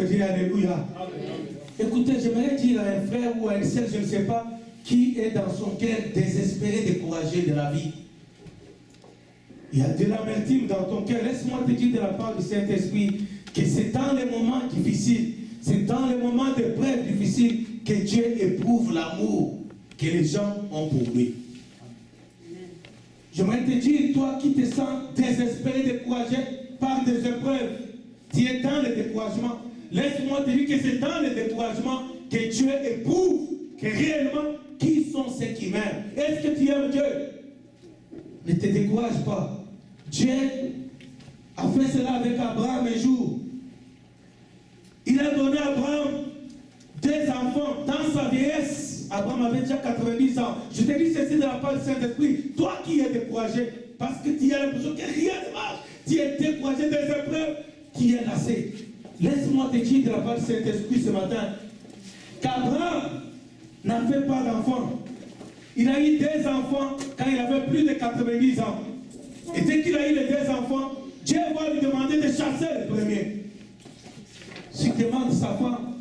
peut dire Alléluia. Écoutez, j'aimerais dire à un frère ou à une sœur, je ne sais pas, qui est dans son cœur désespéré, découragé de la vie. Il y a de l'amertume dans ton cœur. Laisse-moi te dire de la part du Saint-Esprit que c'est dans les moments difficiles, c'est dans les moments de preuves difficiles que Dieu éprouve l'amour que les gens ont pour lui. J'aimerais te dire, toi qui te sens désespéré, découragé par des épreuves, tu es dans le découragement. Laisse-moi te dire que c'est dans le découragement que Dieu éprouve que réellement qui sont ceux qui m'aiment. Est-ce que tu aimes Dieu? Ne te décourage pas. Dieu a fait cela avec Abraham un jour. Il a donné à Abraham des enfants dans sa vieillesse. Abraham avait déjà 90 ans. Je te dis ceci de la part du Saint-Esprit. Toi qui es découragé, parce que tu as l'impression que rien ne marche, tu es découragé des épreuves, tu es lassé. Laisse-moi te dire de la part du Saint-Esprit ce matin qu'Abraham n'a fait pas d'enfants. Il a eu des enfants quand il avait plus de 90 ans. Et dès qu'il a eu les deux enfants, Dieu va lui demander de chasser le premier. S'il demande sa femme,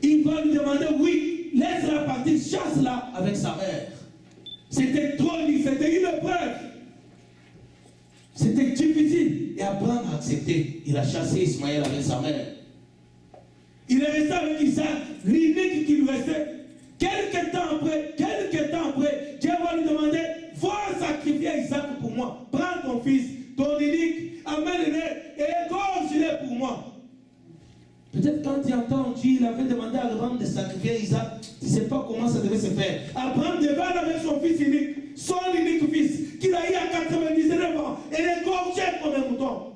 il va lui demander, oui, laisse-la partir, chasse-la avec sa mère. C'était trop dur, c'était une épreuve. C'était difficile. Et Abraham a accepté. Il a chassé Ismaël avec sa mère. Il est resté avec Isaac, l'unique qui lui restait. Quelques temps après, Dieu va lui demander, va sacrifier Isaac pour moi. Prends ton fils, ton unique, amène-le et égorge-le pour moi. Peut-être quand tu entends Dieu, il avait demandé à Abraham de sacrifier Isaac, tu ne sais pas comment ça devait se faire. Abraham devait aller avec son fils unique, son unique fils, qu'il a eu à 99 ans, et l'égorger comme un mouton.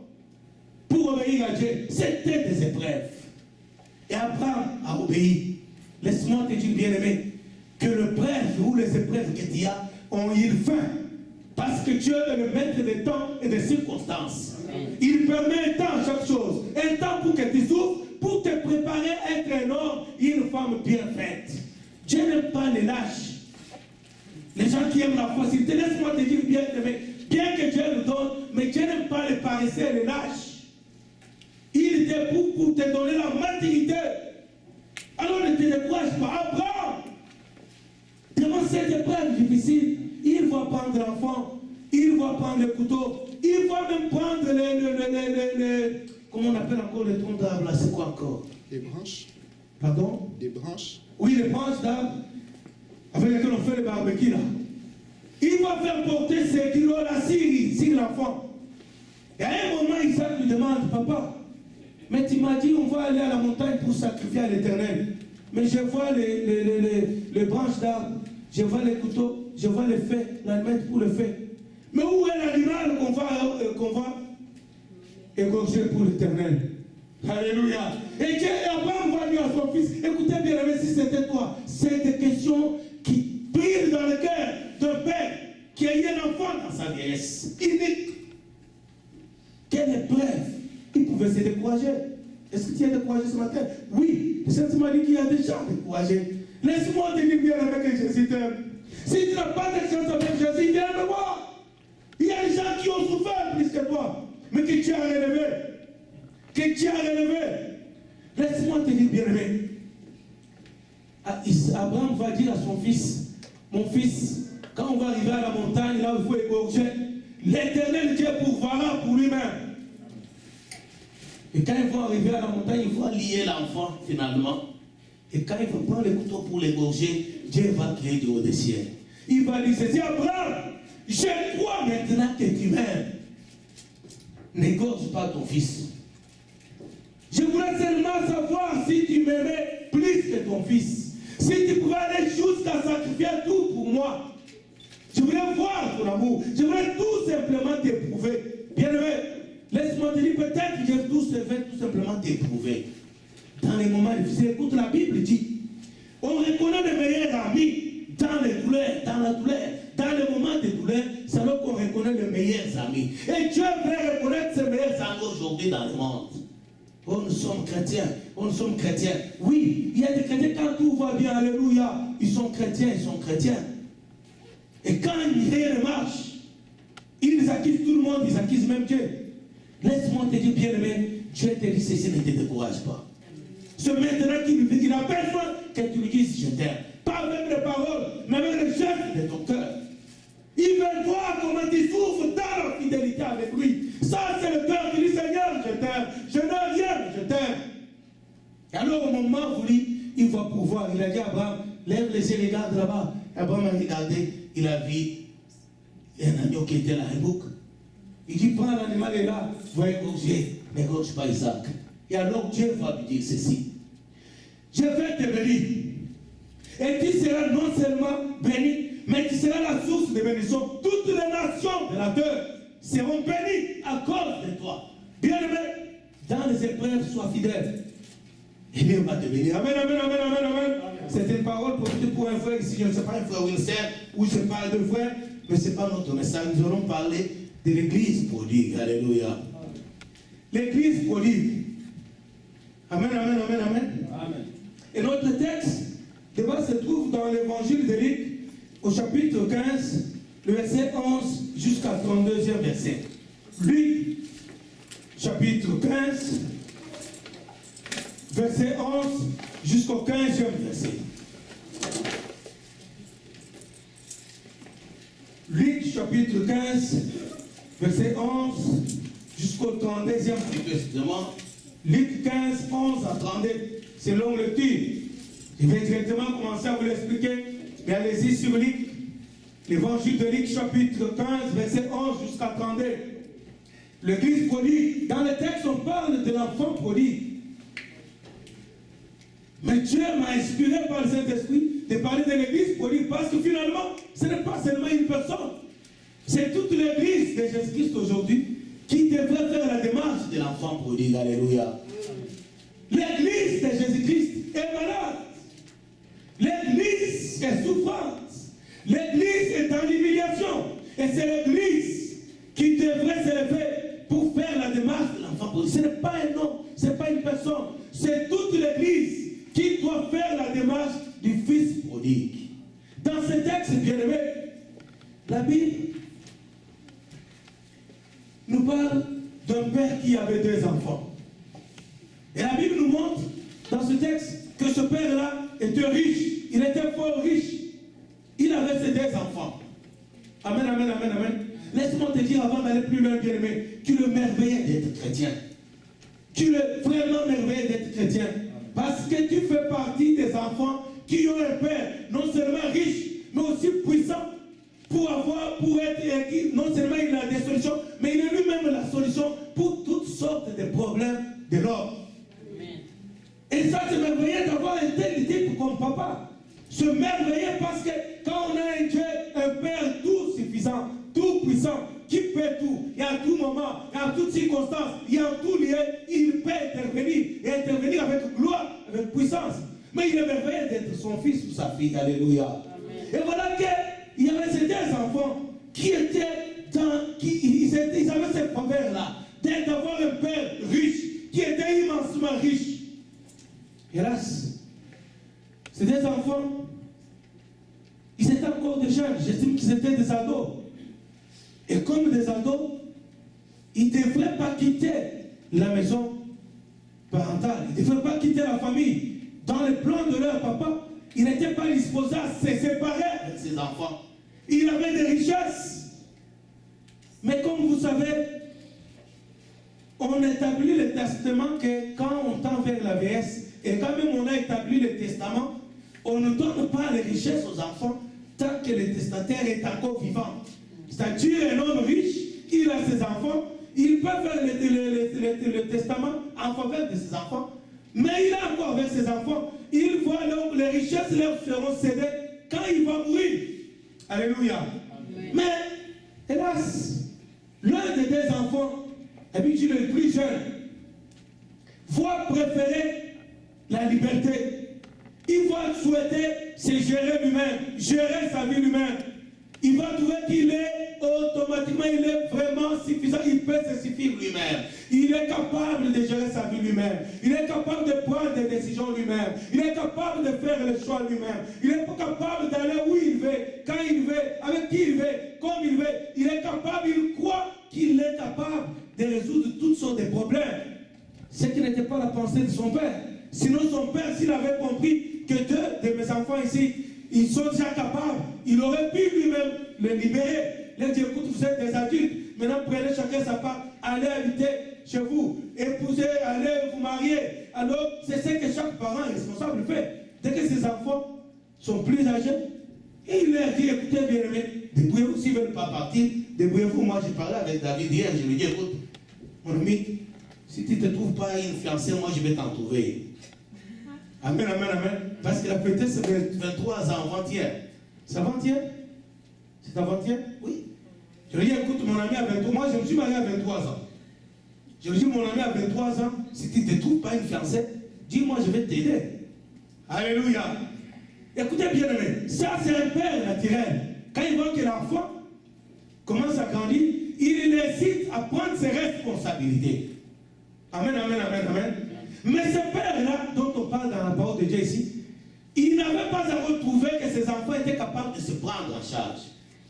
Pour obéir à Dieu, c'était des épreuves. Et Abraham a obéi. Laisse-moi te dire, bien-aimé, que le prêtre ou les épreuves que tu as ont eu fin. Parce que Dieu est le maître des temps et des circonstances. Il permet un temps à chaque chose. Un temps pour que tu souffres, pour te préparer à être un homme et une femme bien faite. Dieu n'aime pas les lâches. Les gens qui aiment la facilité, laisse-moi te dire, bien-aimé, bien que Dieu nous donne, mais Dieu n'aime pas les paresseux et les lâches. Il était pour te donner la maturité. Alors ne te décourage pas. Abraham, devant cette épreuve difficile, il va prendre l'enfant, il va prendre le couteau, il va même prendre comment on appelle encore les troncs d'arbre là, c'est quoi encore? Des branches. Pardon? Des branches. Oui, les branches d'arbre avec lesquelles on fait le barbecue là. Il va faire porter ces kilos là sur l'enfant. Et à un moment, Isaac lui demande, papa, mais tu m'as dit on va aller à la montagne pour sacrifier à l'Éternel. Mais je vois les branches d'arbres, je vois les couteaux, je vois les feux, la mettre pour le feu. Mais où est l'animal qu'on va égorger pour l'Éternel? Alléluia. Et Abraham va dire à son fils, écoutez bien, si c'était toi, c'est des questions qui brillent dans le cœur d'un père qui a eu un enfant dans sa vieillesse. Unique. Quelle épreuve! Il pouvait se décourager. Est-ce que tu es découragé ce matin? Oui. Le Seigneur m'a dit qu'il y a des gens découragés. Laisse-moi te dire bien avec Jésus t'aime. Si tu n'as pas de chance avec Jésus, viens me voir. Il y a des gens qui ont souffert plus que toi, mais que tu as relevé. Que tu as relevé. Laisse-moi te dire bien aimé. Abraham va dire à son fils, mon fils, quand on va arriver à la montagne, là où il faut égorger, l'Éternel Dieu pourvoira pour lui-même. Et quand ils vont arriver à la montagne, il faut lier l'enfant finalement. Et quand il va prendre le couteau pour l'égorger, Dieu va créer du haut des cieux. Il va dire ceci, Abraham, je crois maintenant que tu m'aimes. N'égorge pas ton fils. Je voulais seulement savoir si tu m'aimais plus que ton fils. Si tu pouvais aller jusqu'à sacrifier tout pour moi. Je voulais voir ton amour. Je voulais tout simplement t'éprouver. Bien-aimé, laisse-moi te dire, peut-être que je vais tout simplement t'éprouver. Dans les moments difficiles, écoute, la Bible dit, on reconnaît les meilleurs amis dans les douleurs, dans la douleur, dans les moments de douleur, c'est alors qu'on reconnaît les meilleurs amis. Et Dieu veut reconnaître ses meilleurs amis aujourd'hui dans le monde. Oh, nous sommes chrétiens. Oh, nous sommes chrétiens. Oui, il y a des chrétiens, quand tout va bien, alléluia, ils sont chrétiens, ils sont chrétiens. Et quand rien ne marche, ils accusent tout le monde, ils accusent même Dieu. Laisse-moi te dire, bien-aimé, Dieu te dit ceci, ne te décourage pas. C'est maintenant qu'il a besoin que tu lui dises je t'aime. Pas avec les paroles, mais avec les gestes de ton cœur. Il veut voir comment tu souffres dans la fidélité avec lui. Ça, c'est le cœur qui dit Seigneur, je t'aime. Je n'ai rien, mais je t'aime. Et alors, au moment voulu, il va pouvoir. Il a dit à Abraham, lève les yeux, regarde là-bas. Abraham a regardé, il a vu un agneau qui était là, un bouc. Il dit, prends l'animal et là, voyez gorger, mais gorge pas Isaac. Et alors Dieu va lui dire ceci. Je vais te bénir. Et tu seras non seulement béni, mais tu seras la source de bénédiction. Toutes les nations de la terre seront bénies à cause de toi. Bien-aimé, dans les épreuves, sois fidèle. Et Dieu va te bénir. Amen, amen, amen, amen, amen. C'est une parole pour un frère ici. Je ne sais pas un frère Wilson, où je parle de frère, mais ce n'est pas notre message. Nous allons parler de l'église prodigue. Alléluia. L'église prodigue. Amen, amen, amen, amen. Amen. Et notre texte, débat se trouve dans l'évangile de Luc, au chapitre 15, le verset 11 jusqu'à 32e verset. Luc, chapitre 15, verset 11 jusqu'au 15e verset. Luc, chapitre 15, verset 11 jusqu'au 32e verset. Luc 15, 11 à 32, c'est longue lecture. Je vais directement commencer à vous l'expliquer. Mais allez-y sur Luc, l'évangile de Luc, chapitre 15, verset 11 jusqu'à 32. L'église prodigue. Dans le texte, on parle de l'enfant prodigue. Mais Dieu m'a inspiré par le Saint-Esprit de parler de l'église prodigue parce que finalement, ce n'est pas seulement une personne. C'est toute l'église de Jésus-Christ aujourd'hui qui devrait faire la démarche de l'enfant prodigue. Alléluia. L'église de Jésus-Christ est malade. L'église est souffrante. L'église est en humiliation. Et c'est l'église qui devrait s'élever pour faire la démarche de l'enfant prodigue. Ce n'est pas un homme, ce n'est pas une personne. C'est toute l'église qui doit faire la démarche du fils prodigue. Dans ce texte, bien-aimé, la Bible nous parle d'un père qui avait 2 enfants. Et la Bible nous montre dans ce texte que ce père-là était riche. Il était fort riche. Il avait ses 2 enfants. Amen, amen, amen, amen. Laisse-moi te dire avant d'aller plus loin, bien-aimé, tu le merveillais d'être chrétien. Tu le vraiment merveilleux d'être chrétien. Parce que tu fais partie des enfants qui ont un père non seulement riche, mais aussi puissant pour être, non seulement il a des solutions, mais il est lui-même la solution pour toutes sortes de problèmes de l'homme. Et ça, c'est merveilleux d'avoir un tel type comme papa. Se merveilleux parce que quand on a un Dieu, un Père tout suffisant, tout puissant, qui peut tout, et à tout moment, et en toutes circonstances, et en tout lieu, il peut intervenir, et intervenir avec gloire, avec puissance. Mais il est merveilleux d'être son fils ou sa fille. Alléluia. Amen. Et voilà qu'il y avait ces 2 enfants qui étaient ils avaient cette faveur-là, d'avoir un père riche, qui était immensément riche. Hélas, ces 2 enfants, ils étaient encore des jeunes, j'estime qu'ils étaient des ados. Et comme des ados, ils ne devraient pas quitter la maison parentale, ils ne devraient pas quitter la famille. Dans le plan de leur papa, ils n'étaient pas disposés à se séparer de ses enfants. Il avait des richesses. Mais comme vous savez, on établit le testament que quand on tend vers la vieillesse, et quand même on a établi le testament, on ne donne pas les richesses aux enfants tant que le testataire est encore vivant. C'est-à-dire un homme riche, il a ses enfants, il peut faire le testament en faveur de ses enfants, mais il a encore avec ses enfants, il voit donc les richesses leur seront cédées quand il va mourir. Alléluia. Amen. Mais, hélas, l'un des 2 enfants, et puis tu es le plus jeune, va préférer la liberté. Il va souhaiter se gérer lui-même, gérer sa vie lui-même. Il va trouver qu'il est automatiquement, il est vraiment suffisant, il peut se suffire lui-même. Il est capable de gérer sa vie lui-même. Il est capable de prendre des décisions lui-même. Il est capable de faire les choix lui-même. Il est capable d'aller où il veut, quand il veut, avec qui il veut, comme il veut. Il est capable, il croit qu'il est capable de résoudre toutes sortes de problèmes. Ce qui n'était pas la pensée de son père. Sinon, son père, s'il avait compris que 2 de mes enfants ici, ils sont déjà capables, il aurait pu lui-même les libérer. Il a dit, écoute, vous êtes des adultes, maintenant prenez chacun sa part, allez habiter chez vous, épousez, allez vous marier. Alors, c'est ce que chaque parent responsable fait. Dès que ses enfants sont plus âgés, il leur dit, écoutez bien aimé, débrouillez-vous, s'ils ne veulent pas partir, débrouillez-vous. Moi, j'ai parlé avec David hier, je lui ai dit, écoute, mon ami, si tu ne te trouves pas une fiancée, moi je vais t'en trouver. Amen, amen, amen. Parce qu'il a fêté ses 23 ans avant-hier. C'est avant-hier? C'est avant-hier? Oui. Je lui ai dit, écoute, mon ami a 23 ans. Moi, je me suis marié à 23 ans. Je lui ai dit, mon ami a 23 ans, si tu ne te trouves pas une fiancée, dis-moi, je vais t'aider. Alléluia. Écoutez bien, aimé, ça c'est un père naturel. Quand il voit que l'enfant commence à grandir, il l'incite à prendre ses responsabilités. Amen, amen, amen, amen. Mais ce père-là, dont on parle dans la parole de Dieu ici, il n'avait pas à retrouver que ses enfants étaient capables de se prendre en charge.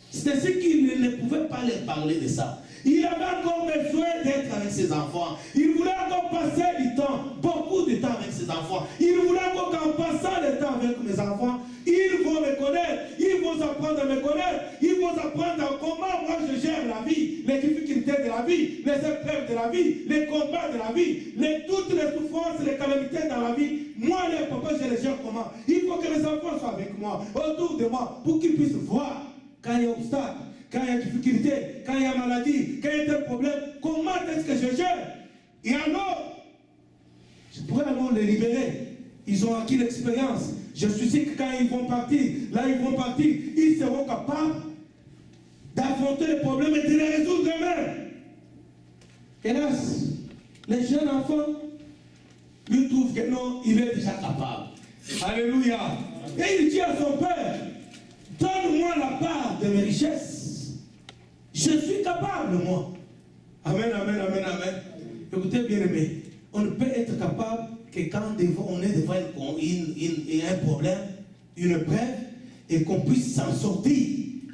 C'est ainsi qu'il ne pouvait pas leur parler de ça. Il avait encore besoin d'être avec ses enfants. Il voulait encore passer du temps, beaucoup de temps avec ses enfants. Il voulait encore qu'en passant le temps avec mes enfants, ils vont me connaître, ils vont apprendre à me connaître, ils vont apprendre comment moi je gère la vie, les difficultés de la vie, les épreuves de la vie, les combats de la vie, toutes les souffrances, les calamités dans la vie. Moi, les papas, je les gère comment? Il faut que mes enfants soient avec moi, autour de moi, pour qu'ils puissent voir quand il y a obstacle, quand il y a difficulté, quand il y a maladie, quand il y a des problèmes, comment est-ce que je gère? Et alors, je pourrais alors les libérer. Ils ont acquis l'expérience. Je suis sûr que quand ils vont partir, ils seront capables d'affronter les problèmes et de les résoudre eux-mêmes. Hélas, les jeunes enfants lui trouvent que non, il est déjà capable. Alléluia. Et il dit à son père, donne-moi la part de mes richesses. Je suis capable, moi. Amen, amen, amen, amen. Écoutez, bien aimé, on ne peut être capable que quand on est devant un problème, une épreuve, et qu'on puisse s'en sortir.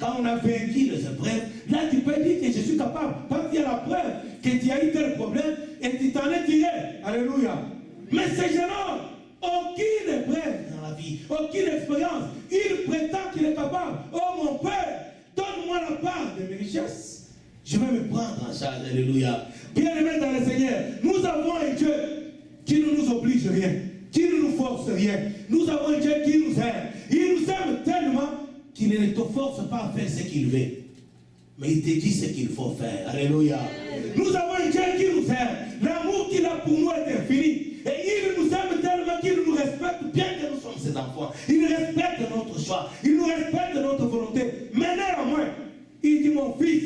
Quand on a vaincu les épreuves, là tu peux dire que je suis capable. Parce qu'il y a la preuve que tu as eu tel problème et tu t'en es tiré. Alléluia. Mais ces jeunes hommes, aucune épreuve dans la vie, aucune expérience. Il prétend qu'il est capable. Oh mon Père, donne-moi la part de mes richesses. Je vais me prendre en charge. Alléluia. Bien-aimés dans le Seigneur, nous avons un Dieu qui ne nous oblige rien, qui ne nous force rien. Nous avons un Dieu qui nous aime. Il nous aime tellement qu'il ne te force pas à faire ce qu'il veut. Mais il te dit ce qu'il faut faire. Alléluia. Nous avons un Dieu qui nous aime. L'amour qu'il a pour nous est infini. Et il nous aime tellement qu'il nous respecte bien que nous sommes ses enfants. Il respecte notre choix. Il nous respecte notre volonté. Mais néanmoins, il dit, mon fils,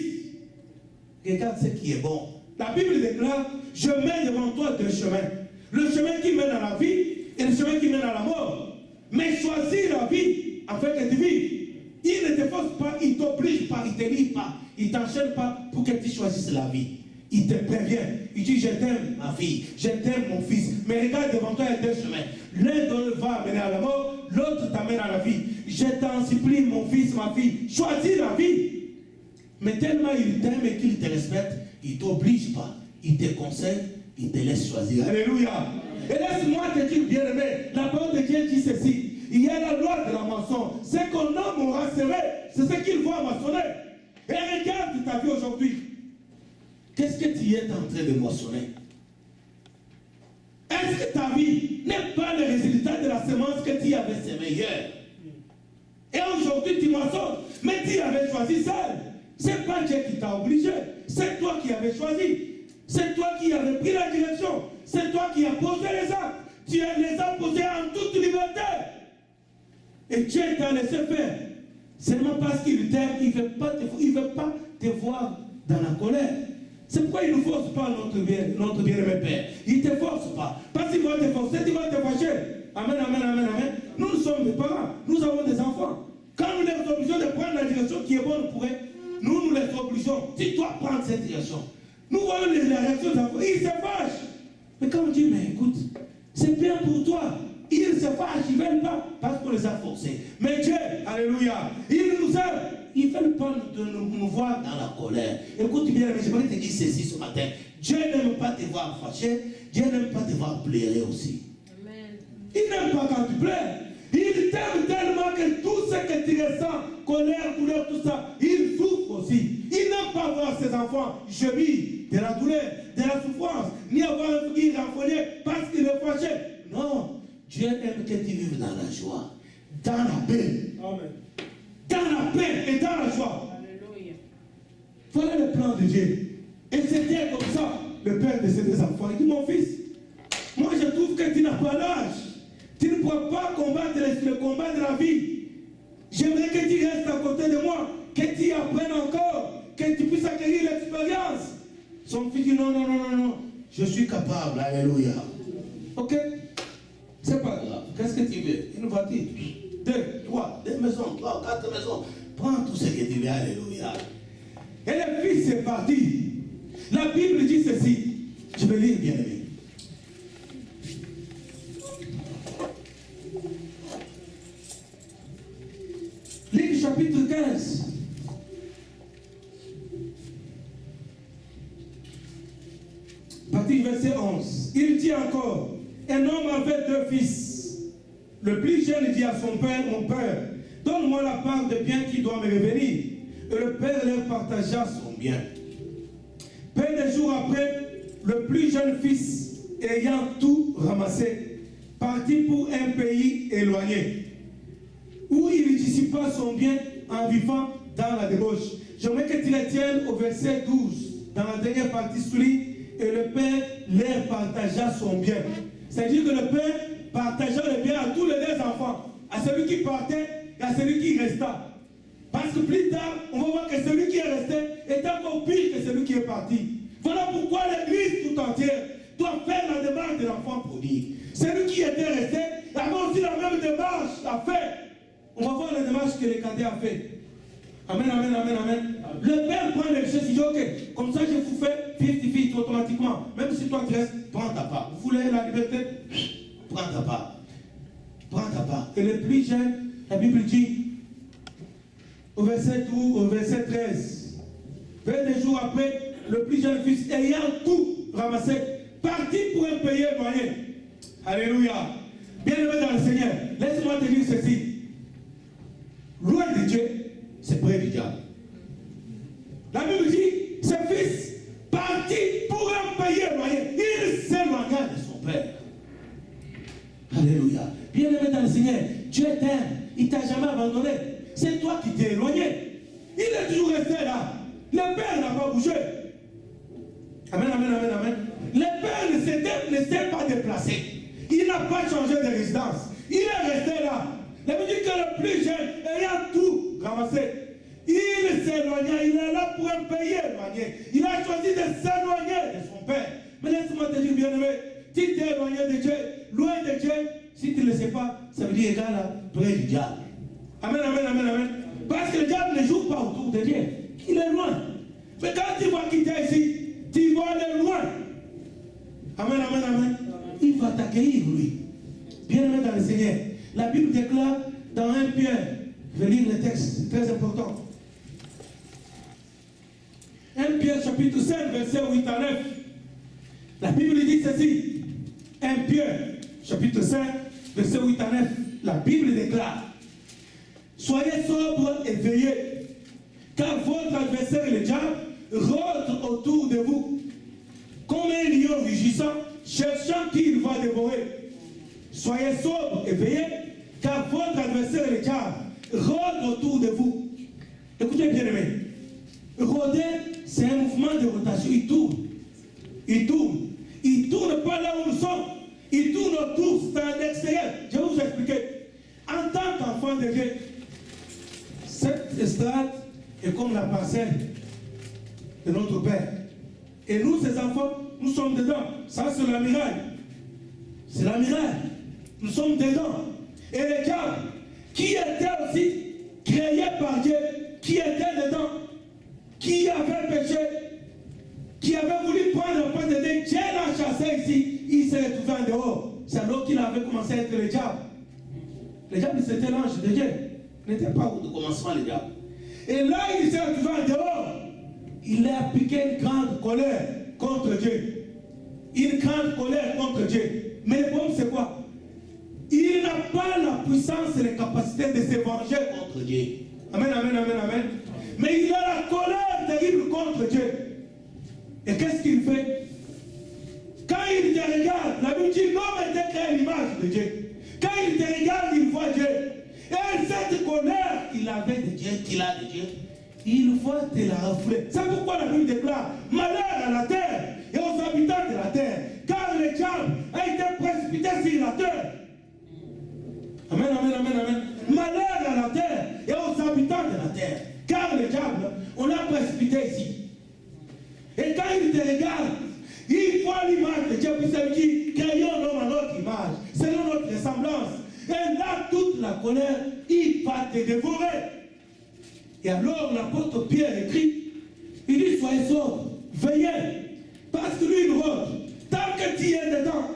regarde ce qui est bon. La Bible déclare, je mets devant toi 2 chemins. Le chemin qui mène à la vie et le chemin qui mène à la mort. Mais choisis la vie afin que tu vives. Il ne te force pas, il ne t'oblige pas, il ne te lie pas, il ne t'enchaîne pas pour que tu choisisses la vie. Il te prévient. Il dit, je t'aime ma fille, je t'aime mon fils. Mais regarde devant toi, il y a 2 chemins. L'un va mener à la mort, l'autre t'amène à la vie. Je t'en supplie, mon fils, ma fille, choisis la vie. Mais tellement il t'aime et qu'il te respecte, il ne t'oblige pas, il te conseille, il te laisse choisir. Alléluia. Et laisse-moi te dire, bien-aimé, la parole de Dieu dit ceci. Il y a la loi de la moisson. Ce qu'on homme aura semé, c'est ce qu'il va moissonner. Et regarde ta vie aujourd'hui. Qu'est-ce que tu es en train de moissonner? Est-ce que ta vie n'est pas le résultat de la semence que tu avais semée hier? Et aujourd'hui tu moissonnes, mais tu avais choisi seul. C'est pas Dieu qui t'a obligé. C'est toi qui avais choisi. C'est toi qui avais pris la direction. C'est toi qui as posé les actes. Tu les as posés en toute liberté. Et Dieu t'a laissé faire. Seulement parce qu'il t'aime, il ne veut pas te voir dans la colère. C'est pourquoi il ne force pas notre bien-aimé Père. Il ne te force pas. Parce qu'il va te forcer, tu vas te fâcher. Amen, amen, amen, amen. Nous sommes des parents. Nous avons des enfants. Quand nous les obligeons de prendre la direction qui est bonne pour eux, nous les obligeons. Tu dois prendre cette direction. Nous voyons les réactions des enfants. Ils se fâchent. Mais quand on dit, mais écoute, c'est bien pour toi. Ils se fâchent, ils ne veulent pas parce qu'on les a forcés. Mais Dieu, alléluia, il nous aime. Ils ne veulent pas nous voir dans la colère. Écoute bien, mais j'aimerais te dire ceci ce matin. Dieu n'aime pas te voir fâché. Dieu n'aime pas te voir pleurer aussi. Amen. Il n'aime pas quand tu pleures. Il t'aime tellement que tout ce que tu ressens, colère, douleur, tout ça, il souffre aussi. Il n'aime pas voir ses enfants gémir de la douleur, de la souffrance, ni avoir un fille renfogné parce qu'il est fâché. Non, Dieu aime que tu vives dans la joie, dans la paix. Amen. Dans la paix et dans la joie. Alléluia. Voilà le plan de Dieu. Et c'était comme ça, le père de ses deux enfants. Il dit, mon fils, moi je trouve que tu n'as pas l'âge. Tu ne pourras pas combattre le combat de la vie. J'aimerais que tu restes à côté de moi, que tu apprennes encore, que tu puisses acquérir l'expérience. Son fils dit non, non, non, non, non, je suis capable, alléluia. Ok, c'est pas grave. Qu'est-ce que tu veux? Une voiture, 2, 3, 2 maisons, 3, 4 maisons. Prends tout ce que tu veux, alléluia. Et le fils est parti. La Bible dit ceci. Je vais lire, bien aimé. Luc chapitre 15. Partie verset 11. Il dit encore, un homme avait 2 fils. Le plus jeune dit à son père, mon père, donne-moi la part de bien qui doit me revenir. Et le père leur partagea son bien. Peu de jours après, le plus jeune fils, ayant tout ramassé, partit pour un pays éloigné, où il dissipa son bien en vivant dans la débauche. J'aimerais que tu retiennes au verset 12, dans la dernière partie souligne, et le père leur partagea son bien. C'est-à-dire que le père partagea le bien à tous les 2 enfants, à celui qui partait et à celui qui resta. Parce que plus tard, on va voir que celui qui est resté est encore pire que celui qui est parti. Voilà pourquoi l'Église tout entière doit faire la démarche de l'enfant prodigue. Celui qui était resté avait aussi la même démarche à faire. On va voir la démarche que le cadet a fait. Amen, amen, amen, amen. Le père prend les richesses, il dit ok, comme ça je vous fais 50-50 automatiquement. Même si toi tu restes, prends ta part. Vous voulez la liberté? Prends ta part. Prends ta part. Et le plus jeune, la Bible dit, au verset 13, 22 jours après, le plus jeune fils, ayant tout ramassé, partit pour un pays éloigné. Alléluia. Bien-aimé dans le Seigneur, laisse-moi te dire ceci. Loin de Dieu, c'est près du diable. La Bible dit, ce fils partit pour un pays éloigné. Il s'éloigna de son père. Alléluia. Bien-aimé dans le Seigneur, Dieu t'aime. Il ne t'a jamais abandonné. C'est toi qui t'es éloigné. Il est toujours resté là. Le père n'a pas bougé. Amen, amen, amen, amen. Le père ne s'est pas déplacé. Il n'a pas changé de résidence. Il est resté là. La Bible dit que le plus jeune, ayant tout ramassé, il s'éloigna. Il est là pour un pays éloigné. Il a choisi de s'éloigner de son père. Mais laisse-moi te dire, bien-aimé, si tu es éloigné de Dieu, loin de Dieu, si tu ne le sais pas, ça veut dire égal à près du diable. Amen, amen, amen, amen. Parce que le diable ne joue pas autour de Dieu. Il est loin. Mais quand tu vas quitter ici, tu vas aller loin. Amen, amen, amen. Il va t'accueillir, lui. Bien-aimé dans le Seigneur. La Bible déclare dans 1 Pierre, je vais lire le texte, c'est très important. 1 Pierre chapitre 5, verset 8 à 9. La Bible dit ceci. 1 Pierre chapitre 5, verset 8 à 9. La Bible déclare. Soyez sobres et veillez, car votre adversaire, le diable, rôde autour de vous, comme un lion rugissant, cherchant qui il va dévorer. Soyez sobres et veillez, car votre adversaire, le diable, rôde autour de vous. Écoutez bien aimé, rôder, c'est un mouvement de rotation, il tourne. Il tourne. Il ne tourne pas là où nous sommes, il tourne autour, c'est à l'extérieur. Je vais vous expliquer. En tant qu'enfant de Dieu, cette estrade est comme la parcelle de notre Père. Et nous, ces enfants, nous sommes dedans. Ça, c'est la muraille. C'est la muraille. Nous sommes dedans. Et les diables, qui étaient aussi créés par Dieu, qui étaient dedans, qui avaient péché, qui avaient voulu prendre le pain de Dieu, Dieu l'a chassé ici, il s'est retrouvé en dehors. C'est alors qu'il avait commencé à être le diable. Le diable, c'était l'ange de Dieu. Il n'était pas au commencement, le diable. Et là, il s'est retrouvé en dehors. Il a appliqué une grande colère contre Dieu. Une grande colère contre Dieu. Mais le problème, c'est quoi? pas la puissance et la capacité de se venger contre Dieu. Amen, amen, amen, amen. Mais il a la colère terrible contre Dieu. Et qu'est-ce qu'il fait? Quand il te regarde, la Bible dit l'homme était créé à l'image de Dieu. Quand il te regarde, il voit Dieu. Et cette colère qu'il avait de Dieu, qu'il a de Dieu, il voit te la reflet. C'est pourquoi la Bible déclare malheur à la terre et aux habitants de la terre, car le diable a été précipité sur la terre. Amen, amen, amen, amen. Malheur à la terre et aux habitants de la terre, car le diable, on l'a précipité ici. Et quand il te regarde, il voit l'image de Dieu, puis ça lui dit, créons l'homme à notre image, selon notre ressemblance. Et là, toute la colère, il va te dévorer. Et alors, l'apôtre Pierre écrit, il dit, soyez sobres, veillez, parce que lui, il rôde. Tant que tu es dedans,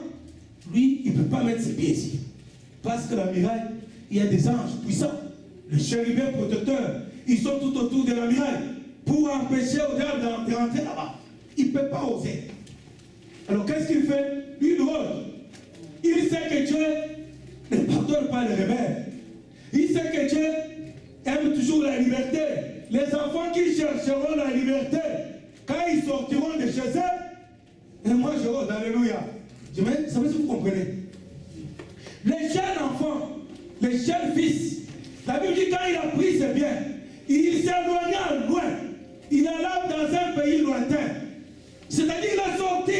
lui, il ne peut pas mettre ses pieds ici. Parce que la muraille, il y a des anges puissants. Les chérubins protecteurs, ils sont tout autour de la muraille pour empêcher au diable de rentrer là-bas. Il ne peut pas oser. Alors qu'est-ce qu'il fait? Lui, il rôde. Il sait que Dieu ne pardonne pas les rebelles. Il sait que Dieu aime toujours la liberté. Les enfants qui chercheront la liberté, quand ils sortiront de chez eux, et moi je rôde, alléluia. Je me dis, ça veut dire que vous comprenez. Les jeunes enfants, les jeunes fils, la Bible dit quand il a pris ses biens, il s'éloigna loin. Il alla dans un pays lointain. C'est-à-dire qu'il a sorti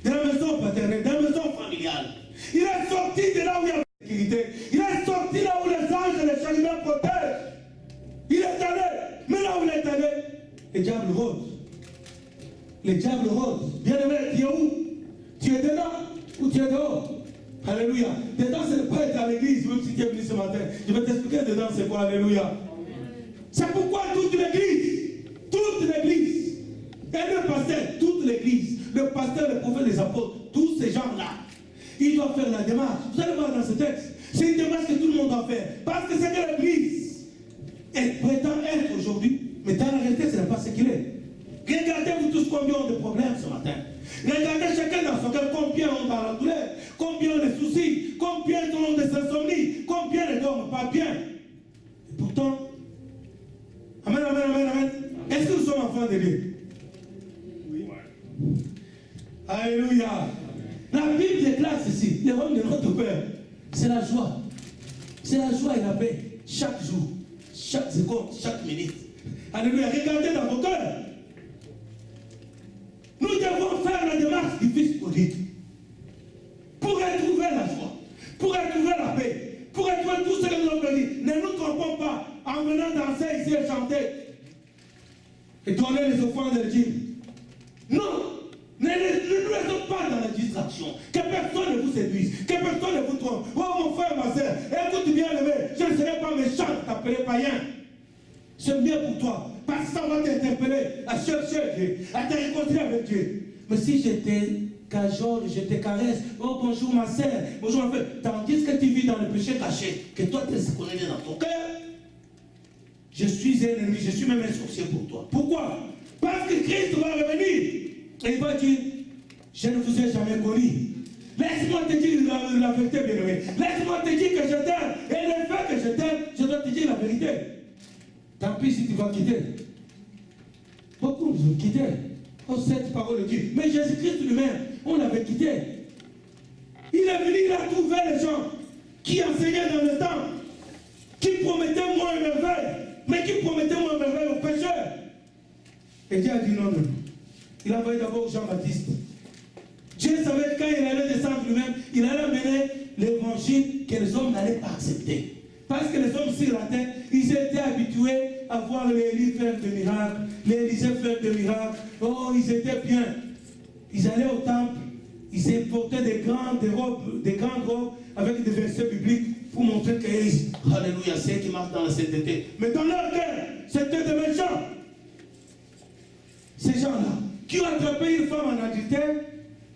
de la maison paternelle, de la maison familiale. Il est sorti de là où il y a la sécurité. Il est sorti là où les anges et les chérubins protègent. Il est allé. Mais là où il est allé, le diable rôde. Le diable rôde. Bien-aimé, tu es où? Tu es dedans ou tu es dehors? Alléluia. Dedans, ce n'est pas être à l'église, même si tu es venu ce matin. Je vais t'expliquer dedans c'est quoi. Alléluia. C'est pourquoi toute l'église, et le pasteur, toute l'église, le pasteur, le prophète, les apôtres, tous ces gens-là, ils doivent faire la démarche. Vous allez voir dans ce texte, c'est une démarche que tout le monde doit faire. Parce que c'est que l'église, elle prétend être aujourd'hui, mais dans la réalité, ce n'est pas ce qu'il est. Regardez-vous tous combien ont de problèmes ce matin. Regardez chacun dans son cœur combien ont dans la douleur, combien ont de soucis, combien ont de insomnies, combien ne dorment pas bien. Et pourtant, amen, amen, amen, amen. Est-ce que nous sommes enfants de Dieu? Oui. Alléluia. La Bible déclare ceci, les hommes de notre Père, c'est la joie. C'est la joie et la paix chaque jour, chaque seconde, chaque minute. Alléluia. Regardez dans vos cœurs. Nous devons faire la démarche du Fils prodigue pour retrouver la joie, pour retrouver la paix, pour retrouver tout ce que nous avons dit. Ne nous trompons pas en venant danser ici et chanter et donner les offrandes de Dieu. Non, ne nous restons pas dans la distraction. Que personne ne vous séduise, que personne ne vous trompe. Oh mon frère, ma soeur, écoute bien levé, je ne serai pas méchant de t'appeler païen. C'est bien pour toi. Parce que ça va t'interpeller à chercher Dieu, à te rencontrer avec Dieu. Mais si j'étais cajole, je te caresse, oh bonjour ma soeur, bonjour ma frère, tandis que tu vis dans le péché caché, que toi tu se connais dans ton cœur, je suis un ennemi, je suis même un sorcier pour toi. Pourquoi? Parce que Christ va revenir et il va dire, je ne vous ai jamais connu. Laisse-moi te dire la vérité, bien-aimé. Laisse-moi te dire que je t'aime. Et le fait que je t'aime, je dois te dire la vérité. Tant pis si tu vas quitter. Beaucoup nous ont quittés. Oh, cette parole de Dieu. Mais Jésus-Christ lui-même, on l'avait quitté. Il est venu, il a trouvé les gens qui enseignaient dans le temps, qui promettaient moi une merveille, mais qui promettaient moi une merveille aux pécheurs. Et Dieu a dit non, non. Il a envoyé d'abord Jean-Baptiste. Dieu savait que quand il allait descendre lui-même, il allait mener l'évangile que les hommes n'allaient pas accepter. Parce que les hommes sur la terre, ils étaient habitués à voir les Élie faire des miracles, les Élisée faire des miracles. Oh, ils étaient bien. Ils allaient au temple, ils portaient des grandes robes avec des versets bibliques pour montrer que, alléluia, c'est qui marche dans la sainteté. Mais dans leur cœur, c'était des méchants. Ces gens-là, qui ont attrapé une femme en adultère,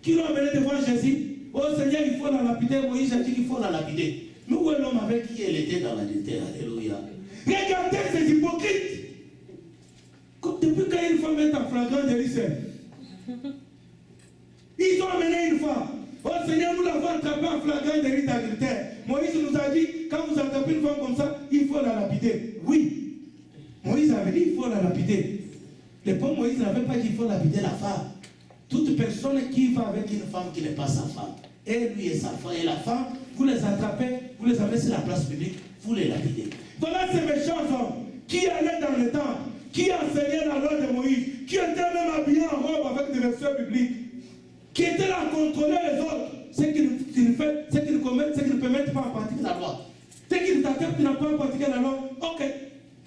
qui l'ont amenée devant Jésus. Oh Seigneur, il faut la lapider. Moïse a dit qu'il faut la lapider. Mais où est l'homme avec qui elle était dans l'adultère? Alléluia. Regardez ces hypocrites. Depuis quand une femme est en flagrant délit, ils ont amené une femme. Oh Seigneur, nous l'avons attrapé en flagrant délit d'adultère. Moïse nous a dit, quand vous attrapez une femme comme ça, il faut la lapider. Oui. Moïse avait dit, il faut la lapider. Le pauvre Moïse n'avait pas dit, il faut lapider la femme. Toute personne qui va avec une femme qui n'est pas sa femme, et lui et sa femme, et la femme, vous les attrapez, vous les amenez sur la place publique, vous les lapidez. Voilà ces méchants hommes qui allaient dans le temple, qui enseignaient la loi de Moïse, qui étaient même habillés en robe avec des vêtements publics, qui étaient là à contrôler les autres, ceux qui ne permettent pas en pratiquer la loi. Ceux qui ne t'attendent, qui n'ont pas pratiqué la loi, ok,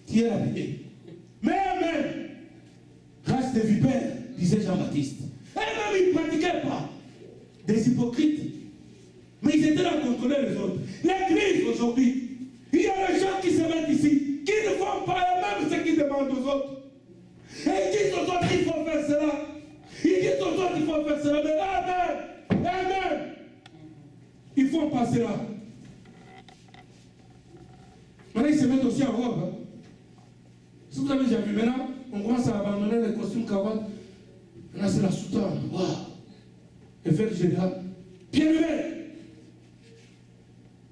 tu es lapidé. Mais même, race de vipères, disait Jean-Baptiste. Et même ils ne pratiquaient pas. Des hypocrites. Mais ils étaient là à contrôler les autres. L'église aujourd'hui, il y a des gens qui se mettent ici, qui ne font pas eux-mêmes ce qu'ils demandent aux autres. Et ils disent aux autres qu'il faut faire cela. Ils disent aux autres qu'il faut faire cela. Mais eux-mêmes, ils ne font pas cela. Maintenant, ils se mettent aussi en robe. Hein. Si vous avez déjà vu, maintenant, on commence à abandonner les costumes cravates. Là, c'est la soutane. Waouh! Effet général. Bien-aimé,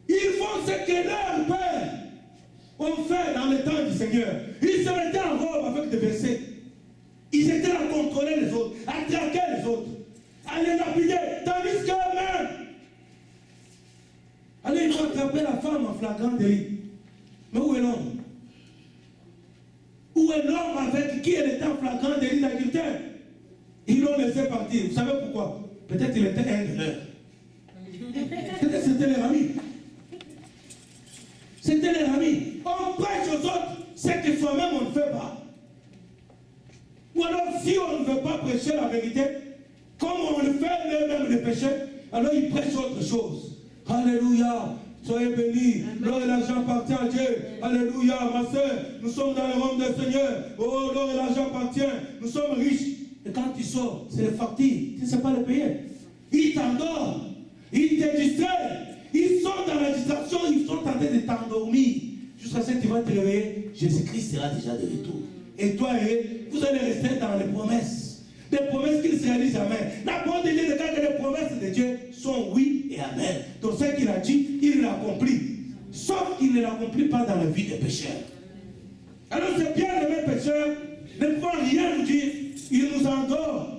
ils font ce que leurs pères ont fait dans le temps du Seigneur. Ils se mettaient en robe avec des versets. Ils étaient à contrôler les autres, à traquer les autres, à les lapider, tandis qu'eux-mêmes, allez, ils vont attraper la femme en flagrant délit. Mais où est l'homme? Où est l'homme avec qui elle était en flagrant délit d'adultère? Ils l'ont laissé partir. Vous savez pourquoi? Peut-être il était un de leurs. Peut-être c'était leur ami. C'était leur ami. On prêche aux autres ce que soi-même on ne fait pas. Ou alors si on ne veut pas prêcher la vérité, comme on le fait eux-mêmes le péché, alors ils prêchent autre chose. Alléluia. Soyez bénis. L'or et l'argent appartient à Dieu. Alléluia, ma soeur. Nous sommes dans le royaume du Seigneur. Oh, l'or et l'argent appartient. Nous sommes riches. Et quand tu sors, c'est les factures. Tu ne sais pas les payer. Ils t'endorment. Ils te distraient. Ils sont dans la distraction. Ils sont en train de t'endormir. Jusqu'à ce que tu vas te réveiller. Jésus-Christ sera déjà de retour. Et toi, vous allez rester dans les promesses. Des promesses qui ne se réalisent jamais. La parole de Dieu déclare que les promesses de Dieu sont oui et amen. Donc ce qu'il a dit, il l'accomplit. Sauf qu'il ne l'accomplit pas dans la vie des pécheurs. Alors c'est bien de mes pécheurs ne pouvant rien nous dire. Il nous endort.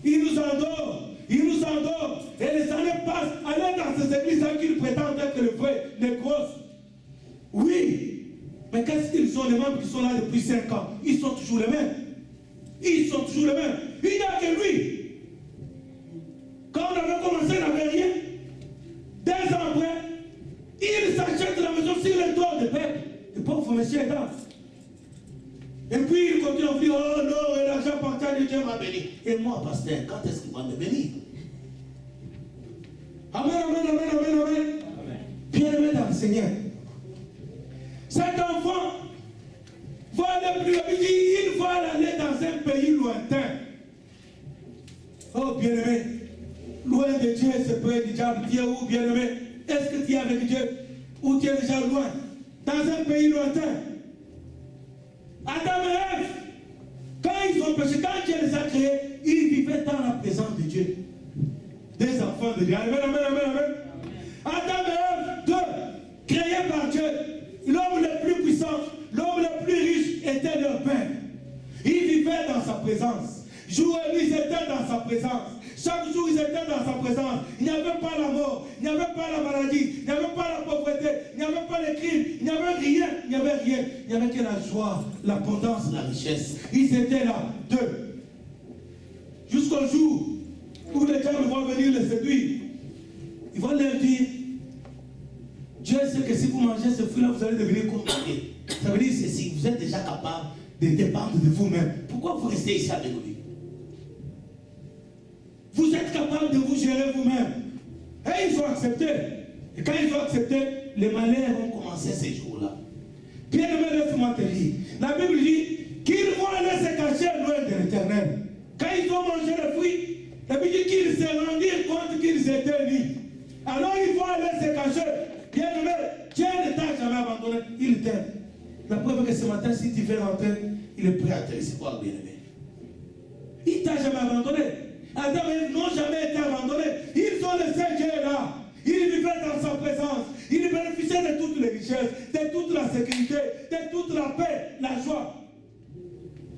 Il nous endort. Il nous endort. Et les années passent. Allez dans ces églises-là qu'ils prétendent être les vrais, les grosses. Oui. Mais qu'est-ce qu'ils sont, les membres qui sont là depuis 5 ans? Ils sont toujours les mêmes. Ils sont toujours les mêmes. Il n'y a que lui. Quand on avait commencé, il n'avait rien. 2 ans après, il s'achète la maison sur les toits de peuple. Les pauvres messieurs là. Et puis il continue à dire, oh non, et l'argent appartient, Dieu m'a béni. Et moi, pasteur, quand est-ce qu'il va me bénir? Amen, amen, amen, amen, amen. Bien-aimé dans le Seigneur. Cet enfant va aller plus loin. Il va aller dans un pays lointain. Oh bien-aimé, loin de Dieu, c'est près du diable. Tu es où, bien-aimé? Est-ce que tu es avec Dieu? Ou tu es déjà loin? Dans un pays lointain. Adam et Ève, quand ils ont péché, quand Dieu les a créés, ils vivaient dans la présence de Dieu. Des enfants de Dieu. Amen, amen, amen, amen. Adam et Ève, 2, créés par Dieu. L'homme le plus puissant, l'homme le plus riche était leur père. Ils vivaient dans sa présence. Jour et nuit, ils étaient dans sa présence. Chaque jour, ils étaient dans sa présence. Il n'y avait pas la mort, il n'y avait pas la maladie, il n'y avait pas la pauvreté, il n'y avait pas les crimes, il n'y avait rien, il n'y avait rien. Il n'y avait que la joie, l'abondance, la richesse. Ils étaient là, 2. Jusqu'au jour où les gens vont venir les séduire. Ils vont leur dire, Dieu sait que si vous mangez ce fruit-là, vous allez devenir comme Dieu. Ça veut dire ceci, vous êtes déjà capable de dépendre de vous-même. Pourquoi vous restez ici avec lui? Vous êtes capable de vous gérer vous-même. Et ils ont accepté. Et quand ils ont accepté, les malheurs vont commencer ces jours-là. Bien-aimé, laisse-moi te dire. La Bible dit qu'ils vont aller se cacher loin de l'Éternel. Quand ils ont mangé le fruit, la Bible dit qu'ils se rendirent compte qu'ils étaient nus. Alors ils vont aller se cacher. Bien-aimé, Dieu ne t'a jamais abandonné. Il t'aime. La preuve est que ce matin, si tu veux rentrer, il est prêt à te recevoir, bien-aimé. Il ne t'a jamais abandonné. Adam et Ève n'ont jamais été abandonnés. Ils ont laissé Dieu là. Ils vivaient dans sa présence. Ils jouissait de toutes les richesses, de toute la sécurité, de toute la paix, la joie.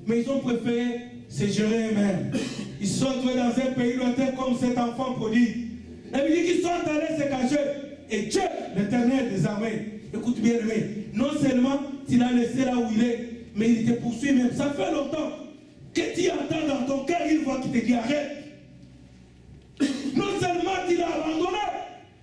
Mais ils ont préféré se gérer eux-mêmes. Ils sont entrés dans un pays lointain comme cet enfant prodigue. La Bible dit qu'ils sont allés se cacher. Et Dieu, l'Éternel des armées, écoute bien aimé, non seulement il a laissé là où il est, mais il te poursuit même. Ça fait longtemps que tu entends dans ton cœur une voix qui te dit arrête. Non seulement tu l'as abandonné,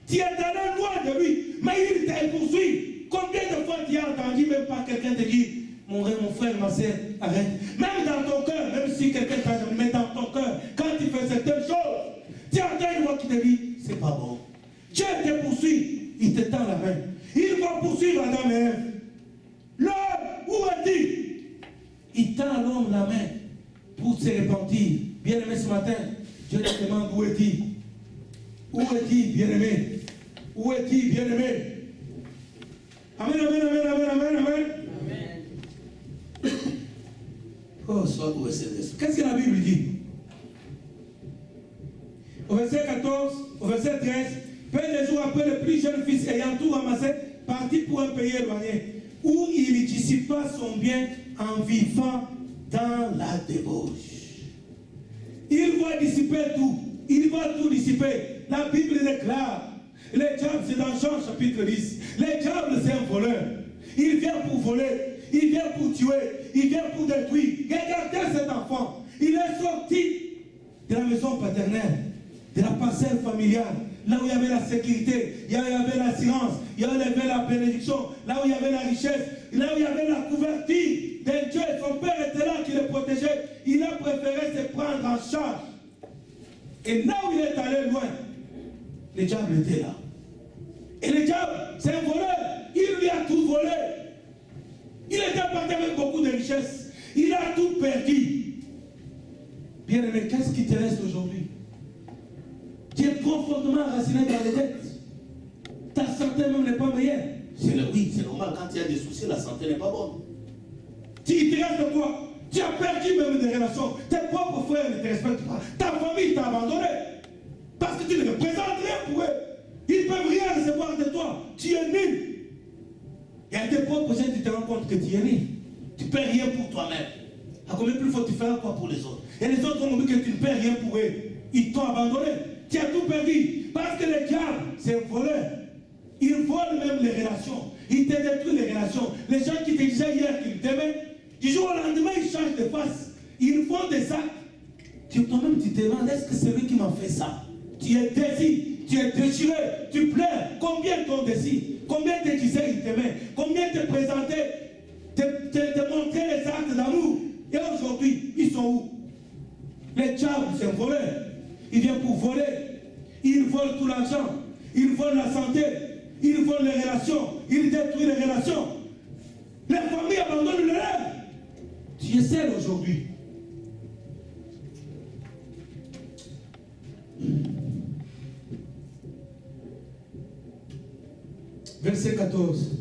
tu es allé loin de lui, mais il te poursuit. Combien de fois tu as entendu même pas quelqu'un te dire mon frère, ma soeur, arrête. Même dans ton cœur, même si quelqu'un t'a jamais, mais dans ton cœur, quand tu fais certaines choses, tu entends une voix qui te dit c'est pas bon. Dieu te poursuit, il te tend la main. Il va poursuivre Adam et Ève. L'homme, où est-il? Il tend à l'homme la main pour se repentir. Bien-aimé, ce matin, Dieu te demande où est-il? Où est-il, bien-aimé? Où est-il, bien-aimé? Amen, amen, amen, amen, amen, amen. Oh, soit où est ce verset? Qu'est-ce que la Bible dit? Au verset 14, au verset 13, peu de jours après, le plus jeune fils ayant tout ramassé, partit pour un pays éloigné, où il dissipa son bien en vivant dans la débauche. Il va dissiper tout. Il va tout dissiper. La Bible déclare. Le diable, c'est dans Jean chapitre 10. Le diable, c'est un voleur. Il vient pour voler. Il vient pour tuer. Il vient pour détruire. Regardez cet enfant. Il est sorti de la maison paternelle, de la parcelle familiale, là où il y avait la sécurité, là où il y avait l'assurance, là où il y avait la bénédiction, là où il y avait la richesse, là où il y avait la couverture d'un Dieu. Son père était là qui le protégeait. Il a préféré se prendre en charge. Et là où il est allé loin, le diable était là. Et le diable, c'est un voleur. Il lui a tout volé. Il était parti avec beaucoup de richesses. Il a tout perdu. Bien-aimé, qu'est-ce qui te reste aujourd'hui? Tu es profondément enraciné dans les dettes. Ta santé même n'est pas meilleure. Oui, c'est normal, quand il y a des soucis, la santé n'est pas bonne. Il te reste quoi? Tu as perdu même des relations. Tes propres frères ne te respectent pas. Ta famille t'a abandonné. Parce que tu ne représentes rien pour eux. Ils ne peuvent rien recevoir de toi. Tu es nul. Et à tes propres gens, tu te rends compte que tu es nul. Tu ne paies rien pour toi-même. À combien plus faut-il faire quoi pour les autres? Et les autres ont compris que tu ne paies rien pour eux. Ils t'ont abandonné. Tu as tout perdu. Parce que le diable, c'est un voleur. Il vole même les relations. Il te détruit les relations. Les gens qui te disaient hier qu'ils t'aimaient, du jour au lendemain, ils changent de face. Ils font des actes. Toi-même, tu te demandes, est-ce que c'est lui qui m'a fait ça? Tu es déçu, tu es déchiré, tu pleures. Combien t'ont déçu? Combien te disaient qu'ils t'aimaient? Combien te présentaient, te montraient les actes d'amour? Et aujourd'hui, ils sont où? Le diable, c'est un voleur. Il vient pour voler. Il vole tout l'argent. Il vole la santé. Il vole les relations. Il détruit les relations. Les familles abandonnent le rêve. Tu es seul aujourd'hui. Verset 14.